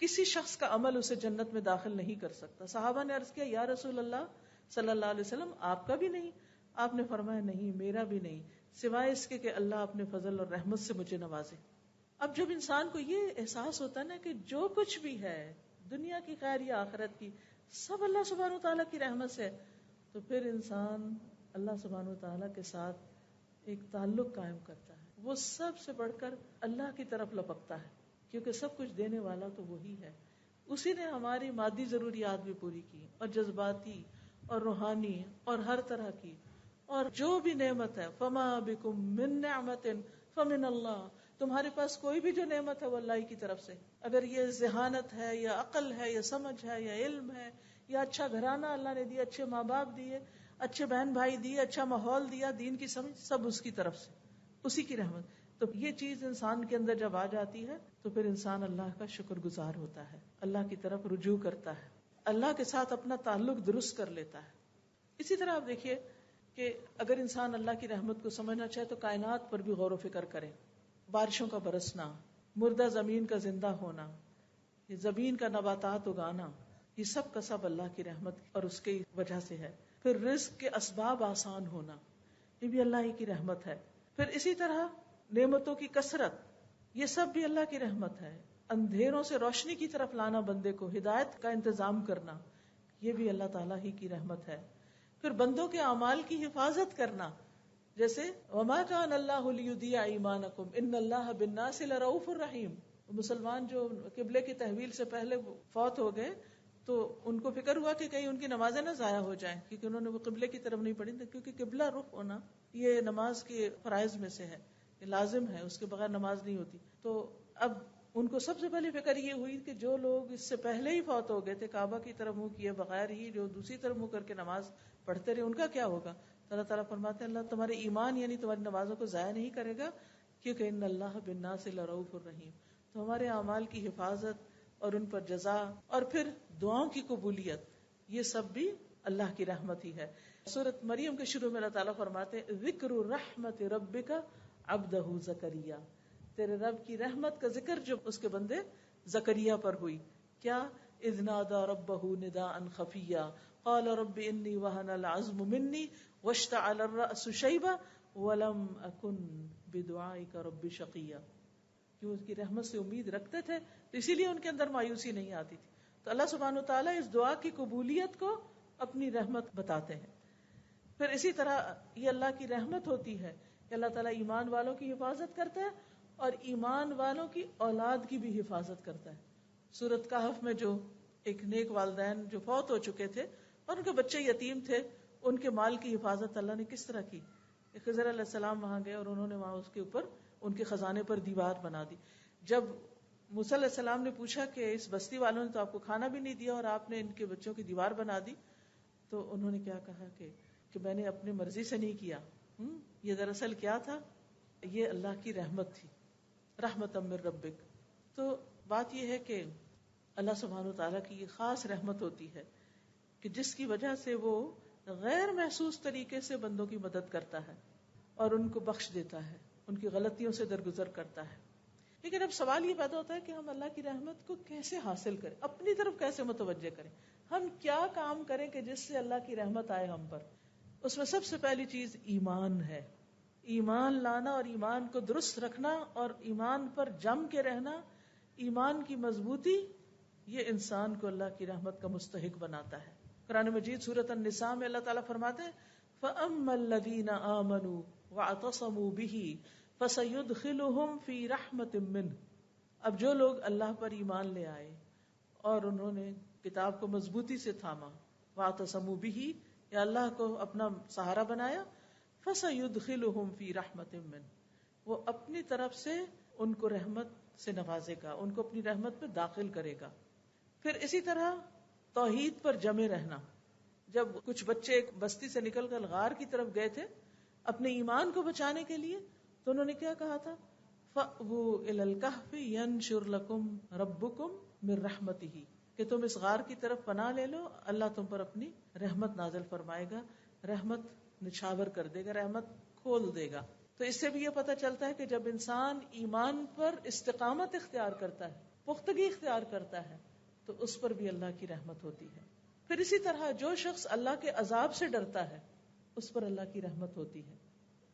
Speaker 1: کسی شخص کا عمل اسے جنت میں داخل نہیں کر سکتا. صحابہ نے عرض کیا یا رسول اللہ صلی اللہ علیہ وسلم آپ کا بھی نہیں؟ آپ نے فرمایا نہیں میرا بھی نہیں، سوائے اس کے کہ اللہ اپنے فضل اور رحمت سے مجھے نوازے. اب جب انسان کو یہ احساس ہوتا ہے نا کہ جو کچھ بھی ہے دنیا کی خیر یا آخرت کی سب اللہ سبحانہ وتعالیٰ کی رحمت سے، تو پھر انسان اللہ سبحانہ وتعالیٰ کے ساتھ ایک تعلق قائم کرتا ہے. وہ سب سے بڑھ کر اللہ کی طرف لپکتا ہے کیونکہ سب کچھ دینے والا تو وہی ہے. اسی نے ہماری مادی ضروریات بھی پوری کی اور جذباتی اور روحانی اور ہر طرح کی، اور جو بھی نعمت ہے فما بکم من نعمت فمن اللہ. تمہارے پاس کوئی بھی جو نعمت ہے وہ اللہ کی طرف سے. اگر یہ ذہانت ہے یا عقل ہے یا سمجھ ہے یا علم ہے یا اچھا گھرانہ اللہ نے دیا، اچھے ماں باپ دیے، اچھے بہن بھائی دیے، اچھا ماحول دیا، دین کی سمجھ، سب اس کی طرف سے، اسی کی رحمت. تو یہ چیز انسان کے اندر جب آ جاتی ہے تو پھر انسان اللہ کا شکر گزار ہوتا ہے، اللہ کی طرف رجوع کرتا ہے، اللہ کے ساتھ اپنا تعلق درست کر لیتا ہے. اسی طرح آپ دیکھیے کہ اگر انسان اللہ کی رحمت کو سمجھنا چاہے تو کائنات پر بھی غور و فکر کرے. بارشوں کا برسنا، مردہ زمین کا زندہ ہونا، یہ زمین کا نباتات اگانا، یہ سب کا سب اللہ کی رحمت اور اس کی وجہ سے ہے. پھر رزق کے اسباب آسان ہونا، یہ بھی اللہ ہی کی رحمت ہے. پھر اسی طرح نعمتوں کی کثرت، یہ سب بھی اللہ کی رحمت ہے. اندھیروں سے روشنی کی طرف لانا، بندے کو ہدایت کا انتظام کرنا، یہ بھی اللہ تعالیٰ ہی کی رحمت ہے. پھر بندوں کے اعمال کی حفاظت کرنا، جیسے وما کان اللہ لیضیع ایمانکم ان اللہ بالناس لرؤوف الرحیم. مسلمان جو قبلے کی تحویل سے پہلے فوت ہو گئے تو ان کو فکر ہوا کہ کہیں ان کی نمازیں نہ ضائع ہو جائیں، کیونکہ انہوں نے وہ قبلے کی طرف نہیں پڑھی تھی. کیونکہ قبلہ رخ ہونا یہ نماز کے فرائض میں سے ہے، یہ لازم ہے، اس کے بغیر نماز نہیں ہوتی. تو اب ان کو سب سے پہلے فکر یہ ہوئی کہ جو لوگ اس سے پہلے ہی فوت ہو گئے تھے، کعبہ کی طرف منہ کیے بغیر ہی جو دوسری طرف منہ کر کے نماز پڑھتے رہے، ان کا کیا ہوگا. اللہ تعالیٰ فرماتے ہیں اللہ تمہارے ایمان یعنی تمہاری نمازوں کو ضائع نہیں کرے گا، کیونکہ ان اللہ بالناس لرؤوف الرحیم. تو ہمارے اعمال کی حفاظت اور ان پر جزا اور پھر دعاؤں کی قبولیت، یہ سب بھی اللہ کی رحمت ہی ہے. سورۃ مریم کے شروع میں اللہ تعالیٰ فرماتے ہیں ذکر رحمت ربک عبدہ زکریا. تیرے رب کی رحمت کا ذکر جو اس کے بندے زکریا پر ہوئی. کیا اذ نادى ربه نداء خفیا قال رب انی وهن العظم منی واشتعل الرأس شیبا ولم اکن بدعائک رب شقیا. جو اس کی رحمت سے امید رکھتے تھے تو اسی لیے ان کے اندر مایوسی نہیں آتی تھی. تو اللہ سبحانہ وتعالیٰ اس دعا کی قبولیت کو اپنی رحمت بتاتے ہیں. پھر اسی طرح یہ اللہ کی رحمت ہوتی ہے کہ اللہ تعالیٰ ایمان والوں کی حفاظت کرتا ہے اور ایمان والوں کی اولاد کی بھی حفاظت کرتا ہے. سورۃ کہف میں جو ایک نیک والدین جو فوت ہو چکے تھے اور ان کے بچے یتیم تھے، ان کے مال کی حفاظت اللہ نے کس طرح کی. خضر علیہ السلام وہاں گئے اور انہوں نے وہاں اس کے اوپر ان کے خزانے پر دیوار بنا دی. جب موسیٰ علیہ السلام نے پوچھا کہ اس بستی والوں نے تو آپ کو کھانا بھی نہیں دیا اور آپ نے ان کے بچوں کی دیوار بنا دی، تو انہوں نے کیا کہا کہ میں نے اپنی مرضی سے نہیں کیا، یہ دراصل کیا تھا، یہ اللہ کی رحمت تھی، رحمت من ربک. تو بات یہ ہے کہ اللہ سبحانہ وتعالیٰ کی یہ خاص رحمت ہوتی ہے کہ جس کی وجہ سے وہ غیر محسوس طریقے سے بندوں کی مدد کرتا ہے اور ان کو بخش دیتا ہے، ان کی غلطیوں سے درگزر کرتا ہے. لیکن اب سوال یہ پیدا ہوتا ہے کہ ہم اللہ کی رحمت کو کیسے حاصل کریں، اپنی طرف کیسے متوجہ کریں، ہم کیا کام کریں کہ جس سے اللہ کی رحمت آئے ہم پر. اس میں سب سے پہلی چیز ایمان ہے. ایمان لانا اور ایمان کو درست رکھنا اور ایمان پر جم کے رہنا، ایمان کی مضبوطی، یہ انسان کو اللہ کی رحمت کا مستحق بناتا ہے. قرآن مجید سورۃ النساء میں اللہ تعالیٰ فرماتے ہیں فَأَمَّا الَّذِينَ آمَنُوا وَاعْتَصَمُوا بِهِ فَسَيُدْخِلُهُمْ فِي رَحْمَةٍ مِّنْهُ. اب جو لوگ اللہ پر ایمان لے آئے اور انہوں نے کتاب کو مضبوطی سے تھاما، وَاعْتَصَمُوا بِهِ، یا اللہ کو اپنا سہارا بنایا، فَسَيُدْخِلُهُمْ فِي رَحْمَةٍ مِّنْهُ، وہ اپنی طرف سے ان کو رحمت سے نوازے گا، ان کو اپنی رحمت میں داخل کرے گا. پھر اسی طرح توحید پر جمے رہنا. جب کچھ بچے ایک بستی سے نکل کر غار کی طرف گئے تھے اپنے ایمان کو بچانے کے لیے، تو انہوں نے کیا کہا تھا، فَأْوُوا إِلَى الْكَهْفِ يَنشُرْ لَكُمْ رَبُّكُمْ مِنْ رَحْمَتِهِ، کہ تم اس غار کی طرف پناہ لے لو، اللہ تم پر اپنی رحمت نازل فرمائے گا، رحمت نچھاور کر دے گا، رحمت کھول دے گا. تو اس سے بھی یہ پتہ چلتا ہے کہ جب انسان ایمان پر استقامت اختیار کرتا ہے، پختگی اختیار کرتا ہے، تو اس پر بھی اللہ کی رحمت ہوتی ہے. پھر اسی طرح جو شخص اللہ کے عذاب سے ڈرتا ہے اس پر اللہ کی رحمت ہوتی ہے،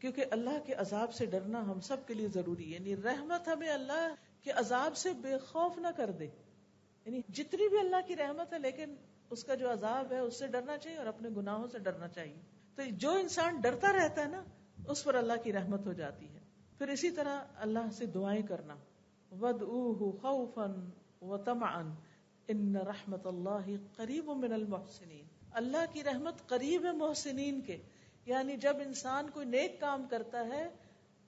Speaker 1: کیونکہ اللہ کے عذاب سے ڈرنا ہم سب کے لیے ضروری ہے. یعنی رحمت ہمیں اللہ کے عذاب سے بے خوف نہ کر دے. یعنی جتنی بھی اللہ کی رحمت ہے لیکن اس کا جو عذاب ہے اس سے ڈرنا چاہیے اور اپنے گناہوں سے ڈرنا چاہیے. تو جو انسان ڈرتا رہتا ہے نا اس پر اللہ کی رحمت ہو جاتی ہے. پھر اسی طرح اللہ سے دعائیں کرنا، وَادْعُوهُ خَوْفًا وَطَمَعًا إِنَّ رَحْمَتَ اللَّهِ قَرِيبٌ مِّنَ الْمُحْسِنِينَ. اللہ کی رحمت قریب ہے محسنین کے. یعنی جب انسان کوئی نیک کام کرتا ہے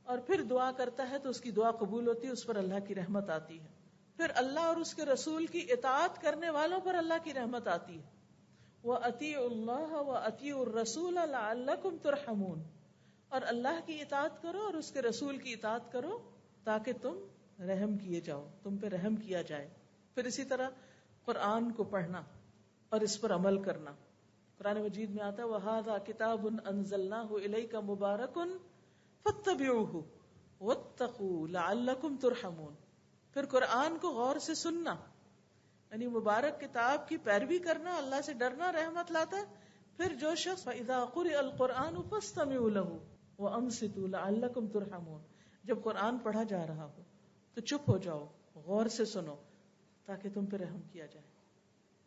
Speaker 1: اور پھر دعا کرتا ہے تو اس کی دعا قبول ہوتی ہے، اس پر اللہ کی رحمت آتی ہے. پھر اللہ اور اس کے رسول کی اطاعت کرنے والوں پر اللہ کی رحمت آتی ہے. وَأَطِيعُوا اللَّهَ وَأَطِيعُوا الرَّسُولَ لَعَلَّكُمْ تُرْحَمُونَ. اور اللہ کی اطاعت کرو اور اس کے رسول کی اطاعت کرو تاکہ تم رحم کیے جاؤ، تم پہ رحم کیا جائے. پھر اسی طرح قرآن کو پڑھنا اور اس پر عمل کرنا. قرآن مجید میں آتا ہے وَهَذَا كِتَابٌ أَنزَلْنَاهُ إِلَيْكَ مُبَارَكٌ فَاتَّبِعُوهُ وَاتَّقُوا لَعَلَّكُمْ تُرْحَمُونَ. پھر قرآن کو غور سے سننا، یعنی مبارک کتاب کی پیروی کرنا، اللہ سے ڈرنا رحمت لاتا ہے. پھر جو شخص فَإِذَا قُرِئَ الْقُرْآنُ فَاسْتَمِعُوا لَهُ وَأَنصِتُوا لَعَلَّكُمْ تُرْحَمُونَ. جب قرآن پڑھا جا رہا ہو تو چپ ہو جاؤ، غور سے سنو تاکہ تم پہ رحم کیا جائے.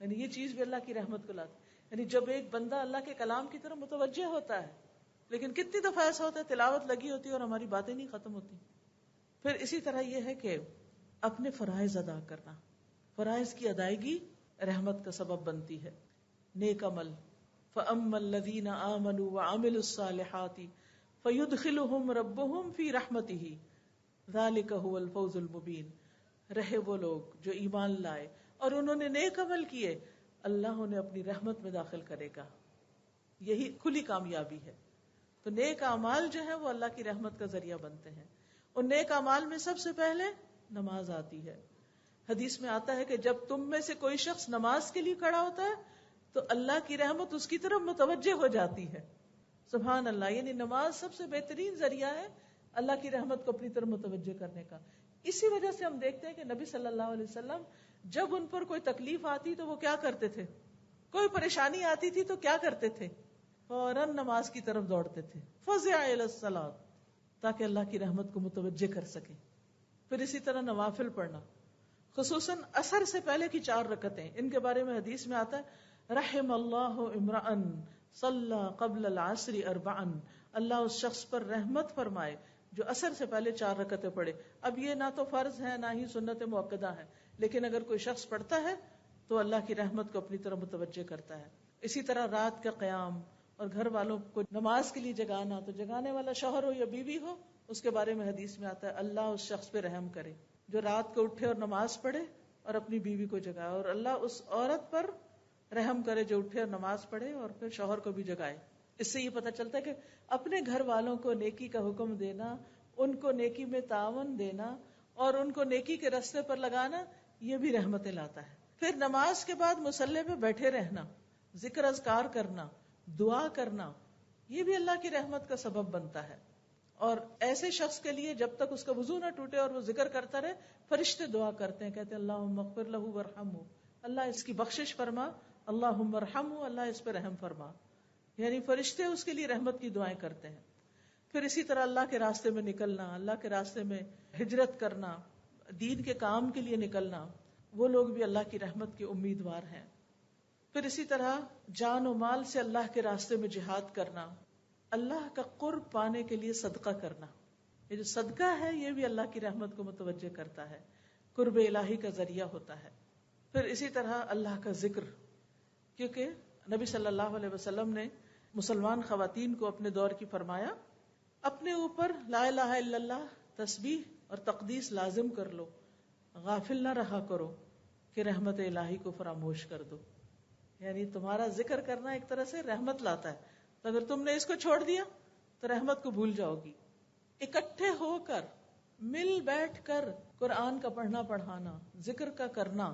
Speaker 1: یعنی یہ چیز بھی اللہ کی رحمت کو لاتی. یعنی جب ایک بندہ اللہ کے کلام کی طرف متوجہ ہوتا ہے، لیکن کتنی دفعہ ایسا ہوتا ہے تلاوت لگی ہوتی ہے اور ہماری باتیں نہیں ختم ہوتی. پھر اسی طرح یہ ہے کہ اپنے فرائض ادا کرنا، فرائض کی ادائیگی رحمت کا سبب بنتی ہے. نیک عمل، فَأَمَّا الَّذِينَ آمَنُوا وَعَمِلُوا الصَّالِحَاتِ فَيُدْخِلُهُمْ رَبُّهُمْ فِي رَحْمَتِهِ ذَلِكَ هُوَ الْفَوْزُ الْمُبِينُ. رہے وہ لوگ جو ایمان لائے اور انہوں نے نیک عمل کیے، اللہ انہیں اپنی رحمت میں داخل کرے گا. یہی کھلی کامیابی ہے. تو نیک اعمال جو ہے وہ اللہ کی رحمت کا ذریعہ بنتے ہیں. اور نیک اعمال میں سب سے پہلے نماز آتی ہے. حدیث میں آتا ہے کہ جب تم میں سے کوئی شخص نماز کے لیے کھڑا ہوتا ہے تو اللہ کی رحمت اس کی طرف متوجہ ہو جاتی ہے. سبحان اللہ. یعنی نماز سب سے بہترین ذریعہ ہے اللہ کی رحمت کو اپنی طرف متوجہ کرنے کا. اسی وجہ سے ہم دیکھتے ہیں کہ نبی صلی اللہ علیہ وسلم جب ان پر کوئی تکلیف آتی تو وہ کیا کرتے تھے، کوئی پریشانی آتی تھی تو کیا کرتے تھے، فوراً نماز کی طرف دوڑتے تھے. فزع الی الصلاۃ، تاکہ اللہ کی رحمت کو متوجہ کر سکیں. پھر اسی طرح نوافل پڑھنا، خصوصاً عصر سے پہلے کی 4 رکعتیں. ان کے بارے میں حدیث میں آتا ہے رحم اللہ امرأ صلی قبل العصر 4. اللہ اس شخص پر رحمت فرمائے جو عصر سے پہلے 4 رکعتیں پڑھے. اب یہ نہ تو فرض ہے نہ ہی سنت مؤکدہ ہے، لیکن اگر کوئی شخص پڑھتا ہے تو اللہ کی رحمت کو اپنی طرف متوجہ کرتا ہے. اسی طرح رات کا قیام اور گھر والوں کو نماز کے لیے جگانا، تو جگانے والا شوہر ہو یا بیوی ہو، اس کے بارے میں حدیث میں آتا ہے اللہ اس شخص پہ رحم کرے. جو رات کو اٹھے اور نماز پڑھے اور اپنی بیوی کو جگائے، اور اللہ اس عورت پر رحم کرے جو اٹھے اور نماز پڑھے اور پھر شوہر کو بھی جگائے۔ اس سے یہ پتہ چلتا ہے کہ اپنے گھر والوں کو نیکی کا حکم دینا، ان کو نیکی میں تعاون دینا اور ان کو نیکی کے راستے پر لگانا، یہ بھی رحمتیں لاتا ہے۔ پھر نماز کے بعد مصلی پہ بیٹھے رہنا، ذکر اذکار کرنا، دعا کرنا، یہ بھی اللہ کی رحمت کا سبب بنتا ہے۔ اور ایسے شخص کے لیے جب تک اس کا وضو نہ ٹوٹے اور وہ ذکر کرتا رہے، فرشتے دعا کرتے ہیں، کہتے ہیں اللہم اغفر لہ ورحمہ، اللہ اس کی بخشش فرما، اللہم ارحمہ، اللہ اس پہ رحم فرما، یعنی فرشتے اس کے لیے رحمت کی دعائیں کرتے ہیں۔ پھر اسی طرح اللہ کے راستے میں نکلنا، اللہ کے راستے میں ہجرت کرنا، دین کے کام کے لیے نکلنا، وہ لوگ بھی اللہ کی رحمت کے امیدوار ہیں۔ پھر اسی طرح جان و مال سے اللہ کے راستے میں جہاد کرنا، اللہ کا قرب پانے کے لیے صدقہ کرنا، یہ جو صدقہ ہے یہ بھی اللہ کی رحمت کو متوجہ کرتا ہے، قرب الہی کا ذریعہ ہوتا ہے۔ پھر اسی طرح اللہ کا ذکر، کیونکہ نبی صلی اللہ علیہ وسلم نے مسلمان خواتین کو اپنے دور کی فرمایا اپنے اوپر لا الہ الا اللہ تسبیح اور تقدیس لازم کر لو، غافل نہ رہا کرو کہ رحمت الہی کو فراموش کر دو، یعنی تمہارا ذکر کرنا ایک طرح سے رحمت لاتا ہے، تو اگر تم نے اس کو چھوڑ دیا تو رحمت کو بھول جاؤ گی۔ اکٹھے ہو کر مل بیٹھ کر قرآن کا پڑھنا پڑھانا، ذکر کا کرنا،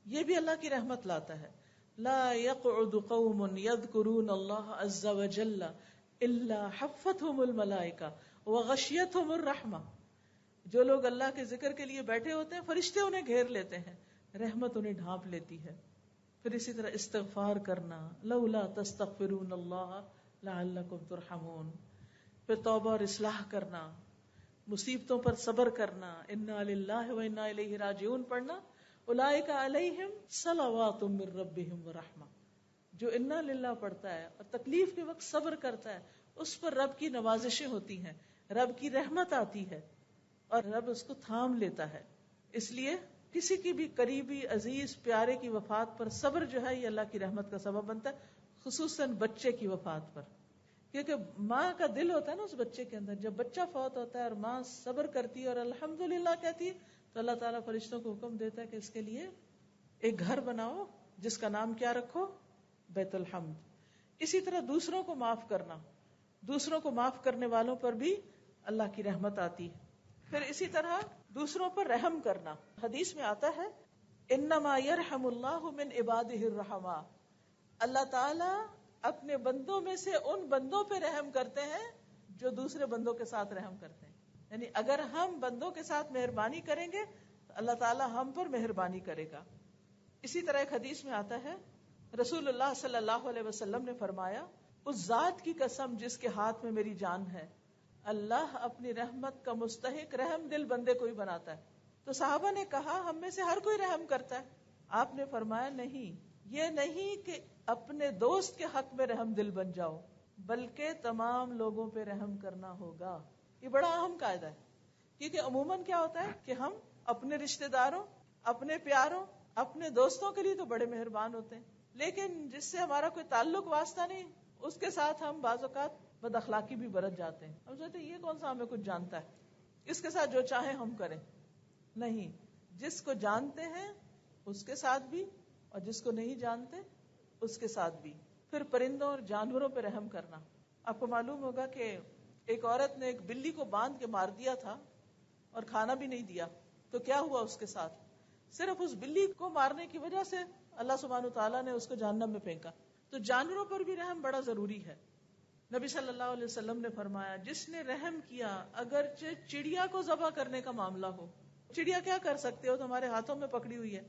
Speaker 1: یہ بھی اللہ کی رحمت لاتا ہے۔ لا يقعد قوم يذكرون الله عز وجل الا حفتهم الملائکہ وغشیتهم الرحمہ، جو لوگ اللہ کے ذکر کے لیے بیٹھے ہوتے ہیں فرشتے انہیں گھیر لیتے ہیں، رحمت انہیں ڈھانپ لیتی ہے۔ پھر اسی طرح استغفار کرنا، لولا تستغفرون اللہ لعلکم ترحمون، پھر توبہ اور اصلاح کرنا، مصیبتوں پر صبر کرنا، انا للہ و انا الیہ راجعون پڑھنا، اولئک علیہم صلوات من ربہم ورحمہ، جو انا للہ پڑھتا ہے اور تکلیف کے وقت صبر کرتا ہے، اس پر رب کی نوازشیں ہوتی ہیں، رب کی رحمت آتی ہے اور رب اس کو تھام لیتا ہے۔ اس لیے کسی کی بھی قریبی عزیز پیارے کی وفات پر صبر جو ہے یہ اللہ کی رحمت کا سبب بنتا ہے، خصوصاً بچے کی وفات پر، کیونکہ ماں کا دل ہوتا ہے نا اس بچے کے اندر، جب بچہ فوت ہوتا ہے اور ماں صبر کرتی ہے اور الحمدللہ کہتی ہے تو اللہ تعالیٰ فرشتوں کو حکم دیتا ہے کہ اس کے لیے ایک گھر بناؤ جس کا نام کیا رکھو؟ بیت الحمد۔ اسی طرح دوسروں کو معاف کرنا، دوسروں کو معاف کرنے والوں پر بھی اللہ کی رحمت آتی ہے۔ پھر اسی طرح دوسروں پر رحم کرنا، حدیث میں آتا ہے انما یرحم اللہ من عبادہ الرحماء، اللہ تعالیٰ اپنے بندوں میں سے ان بندوں پہ رحم کرتے ہیں جو دوسرے بندوں کے ساتھ رحم کرتے ہیں، یعنی اگر ہم بندوں کے ساتھ مہربانی کریں گے تو اللہ تعالیٰ ہم پر مہربانی کرے گا۔ اسی طرح ایک حدیث میں آتا ہے رسول اللہ صلی اللہ علیہ وسلم نے فرمایا اس ذات کی قسم جس کے ہاتھ میں میری جان ہے، اللہ اپنی رحمت کا مستحق رحم دل بندے کو ہی بناتا ہے۔ تو صحابہ نے کہا ہم میں سے ہر کوئی رحم کرتا ہے، آپ نے فرمایا نہیں، یہ نہیں کہ اپنے دوست کے حق میں رحم دل بن جاؤ، بلکہ تمام لوگوں پہ رحم کرنا ہوگا۔ یہ بڑا اہم قاعدہ ہے، کیونکہ عموماً کیا ہوتا ہے کہ ہم اپنے رشتہ داروں، اپنے پیاروں، اپنے دوستوں کے لیے تو بڑے مہربان ہوتے ہیں، لیکن جس سے ہمارا کوئی تعلق واسطہ نہیں اس کے ساتھ ہم بعض اوقات بد اخلاقی بھی برت جاتے ہیں۔ ہم سوچتے ہیں یہ کون سا ہمیں کچھ جانتا ہے، اس کے ساتھ جو چاہیں ہم کریں۔ نہیں، جس کو جانتے ہیں اس کے ساتھ بھی اور جس کو نہیں جانتے اس کے ساتھ بھی۔ پھر پرندوں اور جانوروں پہ رحم کرنا۔ آپ کو معلوم ہوگا کہ ایک عورت نے ایک بلی کو باندھ کے مار دیا تھا اور کھانا بھی نہیں دیا، تو کیا ہوا اس کے ساتھ؟ صرف اس بلی کو مارنے کی وجہ سے اللہ سبحانہ وتعالیٰ نے اس کو جہنم میں پھینکا۔ تو جانوروں پر بھی رحم بڑا ضروری ہے۔ نبی صلی اللہ علیہ وسلم نے فرمایا جس نے رحم کیا اگرچہ چڑیا کو ذبح کرنے کا معاملہ ہو، چڑیا کیا کر سکتے ہو، تمہارے ہاتھوں میں پکڑی ہوئی ہے،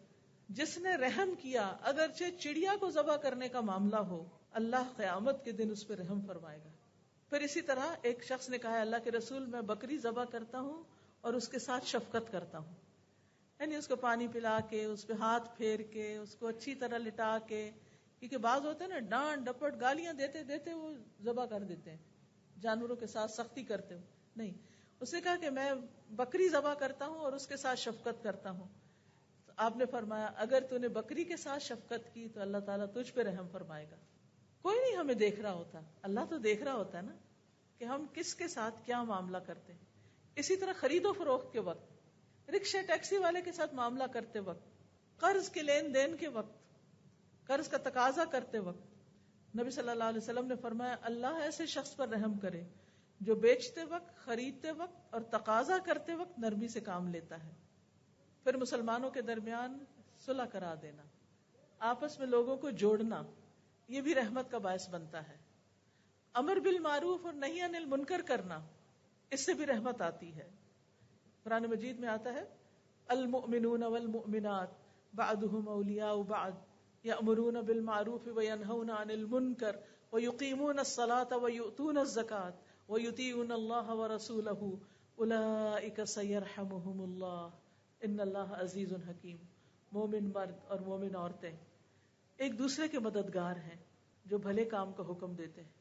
Speaker 1: جس نے رحم کیا اگرچہ چڑیا کو ذبح کرنے کا معاملہ ہو، اللہ قیامت کے دن اس پہ رحم فرمائے گا۔ پھر اسی طرح ایک شخص نے کہا اللہ کے رسول میں بکری ذبح کرتا ہوں اور اس کے ساتھ شفقت کرتا ہوں، یعنی اس کو پانی پلا کے، اس پہ ہاتھ پھیر کے، اس کو اچھی طرح لٹا کے، کیونکہ بعض ہوتے ہیں نا ڈانٹ ڈپٹ گالیاں دیتے دیتے وہ ذبح کر دیتے ہیں، جانوروں کے ساتھ سختی کرتے ہو نہیں۔ اس نے کہا کہ میں بکری ذبح کرتا ہوں اور اس کے ساتھ شفقت کرتا ہوں۔ تو آپ نے فرمایا اگر تو نے بکری کے ساتھ شفقت کی تو اللہ تعالیٰ تجھ پہ رحم فرمائے گا۔ کوئی نہیں ہمیں دیکھ رہا ہوتا، اللہ تو دیکھ رہا ہوتا ہے نا کہ ہم کس کے ساتھ کیا معاملہ کرتے ہیں۔ اسی طرح خرید و فروخت کے وقت رکشے ٹیکسی والے کے ساتھ معاملہ کرتے وقت، قرض کے لین دین کے وقت، قرض کا تقاضا کرتے وقت نبی صلی اللہ علیہ وسلم نے فرمایا اللہ ایسے شخص پر رحم کرے جو بیچتے وقت، خریدتے وقت اور تقاضا کرتے وقت نرمی سے کام لیتا ہے۔ پھر مسلمانوں کے درمیان صلح کرا دینا، آپس میں لوگوں کو جوڑنا، یہ بھی رحمت کا باعث بنتا ہے۔ امر بالمعروف اور نہی عن المنکر کرنا، اس سے بھی رحمت آتی ہے۔ قرآن مجید میں آتا ہے المؤمنون والمؤمنات بعضهم اولیاء بعض یأمرون بالمعروف وینہون عن المنکر ویقیمون الصلاة ویؤتون الزکاة ویطیعون اللہ ورسولہ اولئک سیرحمہم اللہ ان اللہ عزیز حکیم۔ مومن مرد اور مومن عورتیں ایک دوسرے کے مددگار ہیں جو بھلے کام کا حکم دیتے ہیں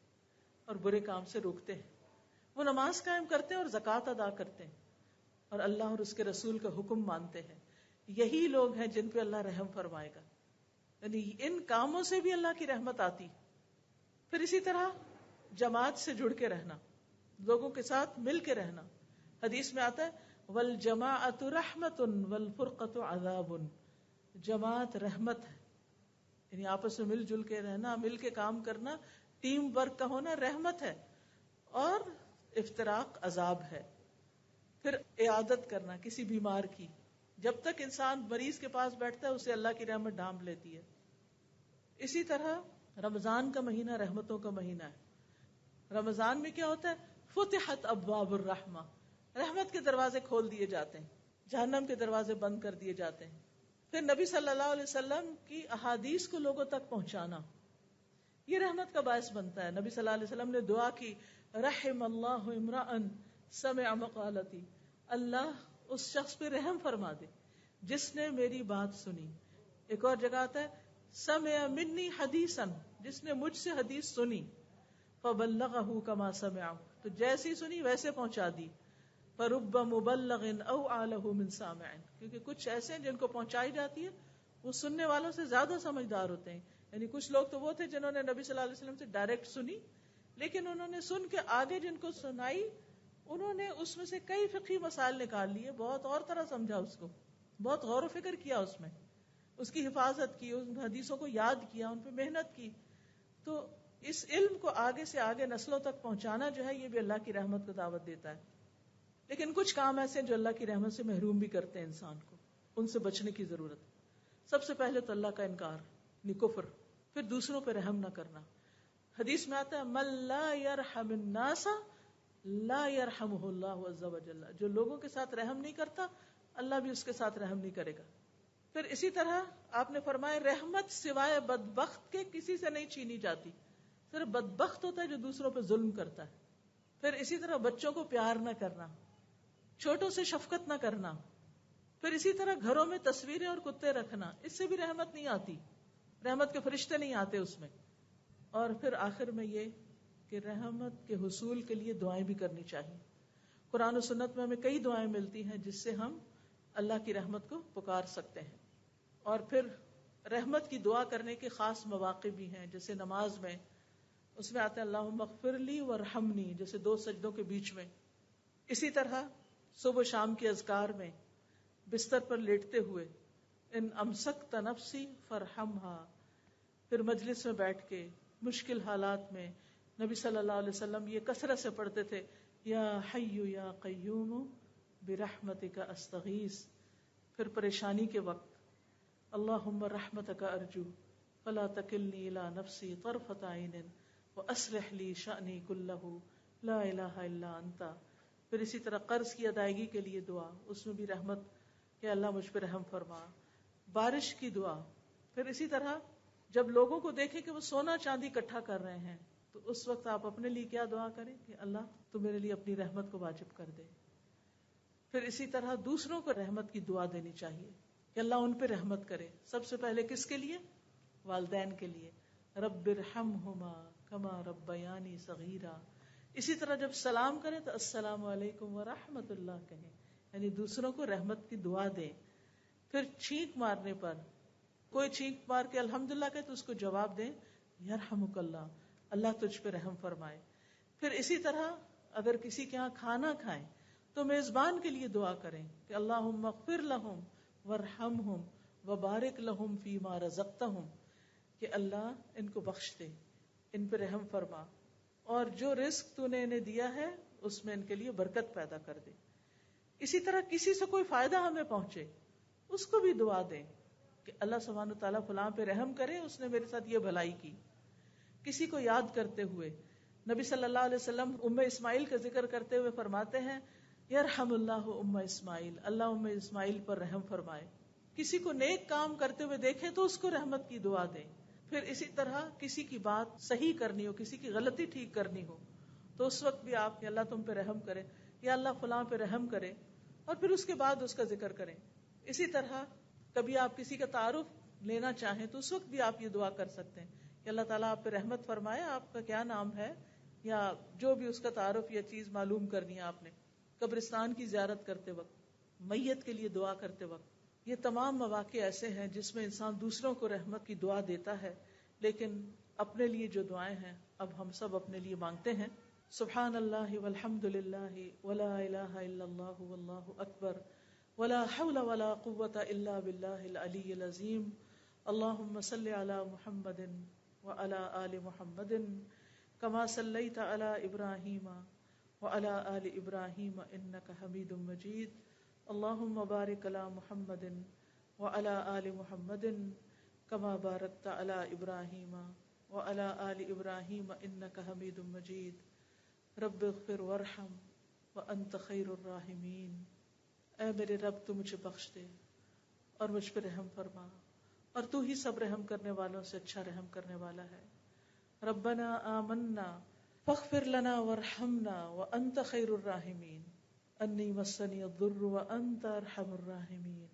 Speaker 1: اور برے کام سے روکتے ہیں۔ وہ نماز قائم کرتے ہیں اور زکوٰۃ ادا کرتے ہیں اور اللہ اور اس کے رسول کا حکم مانتے ہیں۔ یہی لوگ ہیں جن پہ اللہ رحم فرمائے گا، یعنی ان کاموں سے بھی اللہ کی رحمت آتی۔ پھر اسی طرح جماعت سے جڑ کے رہنا، لوگوں کے ساتھ مل کے رہنا۔ حدیث میں آتا ہے والجماعت رحمت والفرقت عذاب، جماعت رحمت ہے، یعنی آپس میں مل جل کے رہنا، مل کے کام کرنا، ٹیم ورک کا ہونا رحمت ہے، اور افتراق عذاب ہے۔ پھر عیادت کرنا کسی بیمار کی، جب تک انسان مریض کے پاس بیٹھتا ہے اسے اللہ کی رحمت ڈھانپ لیتی ہے۔ اسی طرح رمضان کا مہینہ رحمتوں کا مہینہ ہے۔ رمضان میں کیا ہوتا ہے؟ فتحت ابواب الرحمہ، رحمت کے دروازے کھول دیے جاتے ہیں، جہنم کے دروازے بند کر دیے جاتے ہیں۔ پھر نبی صلی اللہ علیہ وسلم کی احادیث کو لوگوں تک پہنچانا، یہ رحمت کا باعث بنتا ہے۔ نبی صلی اللہ علیہ وسلم نے دعا کی رحم اللہ امرأ سمع مقالتی، اللہ اس شخص پہ رحم فرما دے جس نے میری بات سنی۔ ایک اور جگہ آتا ہے سمع منی حدیثا، جس نے مجھ سے حدیث سنی، فبلغہ کما سمع، تو جیسی سنی ویسے پہنچا دی۔ فرب مبلغ اوعى له من سامع، کیونکہ کچھ ایسے ہیں جن کو پہنچائی جاتی ہے وہ سننے والوں سے زیادہ سمجھدار ہوتے ہیں۔ یعنی کچھ لوگ تو وہ تھے جنہوں نے نبی صلی اللہ علیہ وسلم سے ڈائریکٹ سنی، لیکن انہوں نے سن کے آگے جن کو سنائی انہوں نے اس میں سے کئی فقہی مسائل نکال لیے، بہت اور طرح سمجھا، اس کو بہت غور و فکر کیا، اس میں اس کی حفاظت کی، ان حدیثوں کو یاد کیا، ان پہ محنت کی۔ تو اس علم کو آگے سے آگے نسلوں تک پہنچانا جو ہے یہ بھی اللہ کی رحمت کو دعوت دیتا ہے۔ لیکن کچھ کام ایسے ہیں جو اللہ کی رحمت سے محروم بھی کرتے ہیں انسان کو، ان سے بچنے کی ضرورت ہے۔ سب سے پہلے تو اللہ کا انکار، یعنی کفر، پھر دوسروں پہ رحم نہ کرنا۔ حدیث میں آتا ہے من لا يرحم الناس لا يرحمہ اللہ عز وجل، جو لوگوں کے ساتھ رحم نہیں کرتا اللہ بھی اس کے ساتھ رحم نہیں کرے گا۔ پھر اسی طرح آپ نے فرمایا رحمت سوائے بدبخت کے کسی سے نہیں چھینی جاتی، صرف بدبخت ہوتا ہے جو دوسروں پہ ظلم کرتا ہے۔ پھر اسی طرح بچوں کو پیار نہ کرنا، چھوٹوں سے شفقت نہ کرنا۔ پھر اسی طرح گھروں میں تصویریں اور کتے رکھنا، اس سے بھی رحمت نہیں آتی، رحمت کے فرشتے نہیں آتے اس میں۔ اور پھر آخر میں یہ کہ رحمت کے حصول کے لیے دعائیں بھی کرنی چاہیے۔ قرآن و سنت میں ہمیں کئی دعائیں ملتی ہیں جس سے ہم اللہ کی رحمت کو پکار سکتے ہیں۔ اور پھر رحمت کی دعا کرنے کے خاص مواقع بھی ہیں، جیسے نماز میں اس میں آتا ہے اللہم اغفر لی وارحمنی، جیسے دو سجدوں کے بیچ میں۔ اسی طرح صبح و شام کے اذکار میں بستر پر لیٹتے ہوئے ان امسکت نفسی فرحمہا، پھر مجلس میں بیٹھ کے مشکل حالات میں نبی صلی اللہ علیہ وسلم یہ کثرت سے پڑھتے تھے یا حی یا قیوم برحمتک استغیث۔ پھر پریشانی کے وقت اللہم رحمتک ارجو فلا تکلنی الی نفسی طرفۃ عین واصلح لی شأنی کلہ لا الہ الا انت۔ پھر اسی طرح قرض کی ادائیگی کے لیے دعا، اس میں بھی رحمت کہ اللہ مجھ پہ رحم فرما۔ بارش کی دعا، پھر اسی طرح جب لوگوں کو دیکھیں کہ وہ سونا چاندی اکٹھا کر رہے ہیں تو اس وقت آپ اپنے لیے کیا دعا کریں کہ اللہ تو میرے لیے اپنی رحمت کو واجب کر دے۔ پھر اسی طرح دوسروں کو رحمت کی دعا دینی چاہیے کہ اللہ ان پہ رحمت کرے۔ سب سے پہلے کس کے لیے؟ والدین کے لیے، رب ارحمہما کما ربیانی صغیرا۔ اسی طرح جب سلام کریں تو السلام علیکم ورحمۃ اللہ کہیں، یعنی دوسروں کو رحمت کی دعا دیں۔ پھر چھینک مارنے پر کوئی چھینک مار کے الحمدللہ کہے تو اس کو جواب دیں یرحمک اللہ، اللہ تجھ پہ رحم فرمائے۔ پھر اسی طرح اگر کسی کے ہاں کھانا کھائیں تو میزبان کے لیے دعا کریں کہ اللہم اغفر لہم ورحمہم وبارک لہم فیما رزقتہم، کہ اللہ ان کو بخش دے، ان پہ رحم فرما، اور جو رزق تو نے انہیں دیا ہے اس میں ان کے لیے برکت پیدا کر دے۔ اسی طرح کسی سے کوئی فائدہ ہمیں پہنچے اس کو بھی دعا دیں کہ اللہ سبحانہ وتعالیٰ فلاں پہ رحم کرے، اس نے میرے ساتھ یہ بھلائی کی۔ کسی کو یاد کرتے ہوئے نبی صلی اللہ علیہ وسلم ام اسماعیل کا ذکر کرتے ہوئے فرماتے ہیں یرحم اللہ ام اسماعیل، اللہ ام اسماعیل پر رحم فرمائے۔ کسی کو نیک کام کرتے ہوئے دیکھیں تو اس کو رحمت کی دعا دیں۔ پھر اسی طرح کسی کی بات صحیح کرنی ہو، کسی کی غلطی ٹھیک کرنی ہو تو اس وقت بھی آپ یا اللہ تم پہ رحم کرے، یا اللہ فلاں پہ رحم کرے، اور پھر اس کے بعد اس کا ذکر کریں۔ اسی طرح کبھی آپ کسی کا تعارف لینا چاہیں تو اس وقت بھی آپ یہ دعا کر سکتے ہیں کہ اللہ تعالیٰ آپ پہ رحمت فرمائے، آپ کا کیا نام ہے، یا جو بھی اس کا تعارف یا چیز معلوم کرنی ہے آپ نے۔ قبرستان کی زیارت کرتے وقت، میت کے لیے دعا کرتے وقت، یہ تمام مواقع ایسے ہیں جس میں انسان دوسروں کو رحمت کی دعا دیتا ہے، لیکن اپنے لیے جو دعائیں ہیں اب ہم سب اپنے لیے مانگتے ہیں۔ سبحان اللہ والحمد للہ ولا الہ الا اللہ واللہ اکبر ولا حول ولا قوة الا باللہ العلی العظیم۔ اللہم صل علی محمد وعلی آل محمد کما صلیت علی ابراہیم وعلی آل ابراہیم انک حمید مجید۔ اللہم بارک علی محمد وعلی آل محمد کما بارکت علی ابراہیم وعلی آل ابراہیم انک حمید مجید۔ رب اغفر وارحم وانت خیر الراحمین۔ اے میرے رب تو مجھے بخش دے اور مجھ پہ رحم فرما، اور تو ہی سب رحم کرنے والوں سے اچھا رحم کرنے والا ہے۔ ربنا آمنا فاغفر لنا وارحمنا وانت خیر الراحمین۔ انی مسنی الضر وانت ارحم الراحمین۔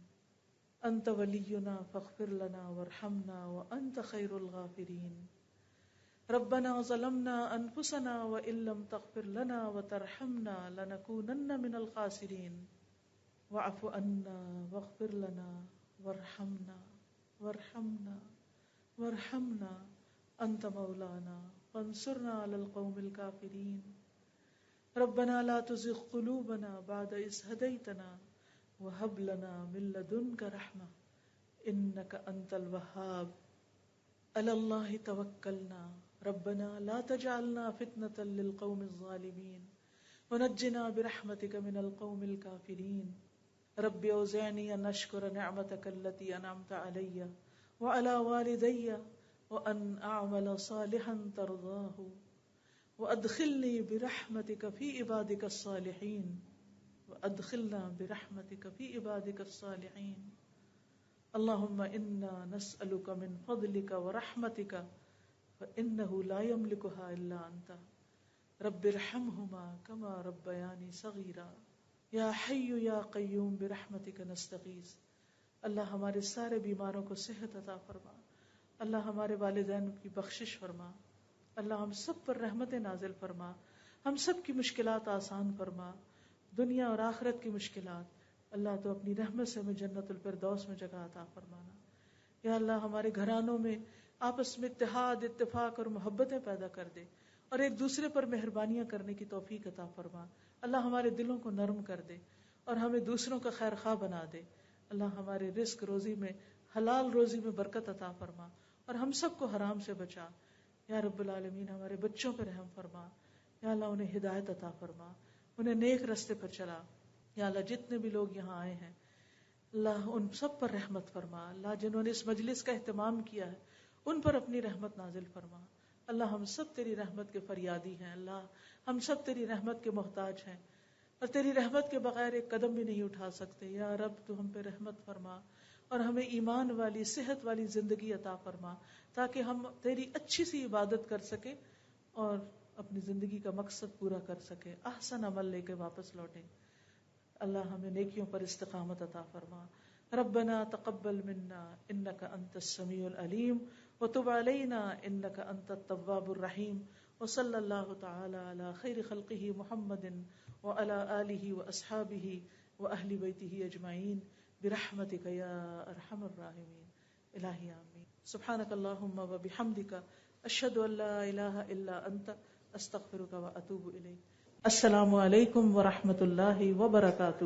Speaker 1: انت ولینا فاغفر لنا وارحمنا وانت خیر الغافرین۔ ربنا ظلمنا انفسنا وان لم تغفر لنا وترحمنا لنکونن من الخاسرین۔ واعف عنا واغفر لنا وارحمنا وارحمنا وارحمنا انت مولانا فانصرنا علی القوم الکافرین۔ ربنا لا تزغ قلوبنا بعد إذ هديتنا وهب لنا من لدنك رحمة إنك أنت الوهاب۔ على الله توكلنا ربنا لا تجعلنا فتنة للقوم الظالمين ونجنا برحمتك من القوم الكافرين۔ رب أوزعني أن أشكر نعمتك التي أنعمت علي وعلى والدي وأن أعمل صالحا ترضاه وأدخلني برحمتك في عبادك الصالحين وأدخلنا برحمتك في عبادك الصالحين۔ اللهم إنا نسألك من فضلك ورحمتك فإنه لا يملكها إلا أنت۔ رب ارحمهما كما ربياني صغيرا۔ یا حی یا قیوم برحمتک نستغیث۔ اللہ ہمارے سارے بیماروں کو صحت عطا فرما، اللہ ہمارے والدین کی بخشش فرما، اللہ ہم سب پر رحمت نازل فرما، ہم سب کی مشکلات آسان فرما، دنیا اور آخرت کی مشکلات اللہ تو اپنی رحمت سے ہمیں جنت الفردوس میں جگہ عطا فرمانا۔ یا اللہ ہمارے گھرانوں میں آپس میں اتحاد، اتفاق اور محبتیں پیدا کر دے، اور ایک دوسرے پر مہربانیاں کرنے کی توفیق عطا فرما۔ اللہ ہمارے دلوں کو نرم کر دے اور ہمیں دوسروں کا خیر خواہ بنا دے۔ اللہ ہمارے رزق روزی میں، حلال روزی میں برکت عطا فرما، اور ہم سب کو حرام سے بچا۔ یا رب العالمین ہمارے بچوں پہ رحم فرما، یا اللہ انہیں ہدایت عطا فرما، انہیں نیک رستے پر چلا۔ یا اللہ جتنے بھی لوگ یہاں آئے ہیں اللہ ان سب پر رحمت فرما۔ اللہ جنہوں نے اس مجلس کا اہتمام کیا ہے ان پر اپنی رحمت نازل فرما۔ اللہ ہم سب تیری رحمت کے فریادی ہیں، اللہ ہم سب تیری رحمت کے محتاج ہیں، اور تیری رحمت کے بغیر ایک قدم بھی نہیں اٹھا سکتے۔ یا رب تو ہم پہ رحمت فرما اور ہمیں ایمان والی، صحت والی زندگی عطا فرما، تاکہ ہم تیری اچھی سی عبادت کر سکیں اور اپنی زندگی کا مقصد پورا کر سکیں، احسن عمل لے کے واپس لوٹیں۔ اللہ ہمیں نیکیوں پر استقامت عطا فرما۔ ربنا تقبل منا انك انت السميع العليم وتب علينا انك انت التواب الرحيم وصلى الله تعالى على خير خلقه محمد وعلى آله واصحابه واهل بيته اجمعين برحمتك يا ارحم الراحمين۔ الہی آمین۔ سبحانك اللهم وبحمدك اشهد ان لا اله الا انت استغفرك واتوب اليك۔ السلام علیکم ورحمۃ اللہ وبرکاتہ.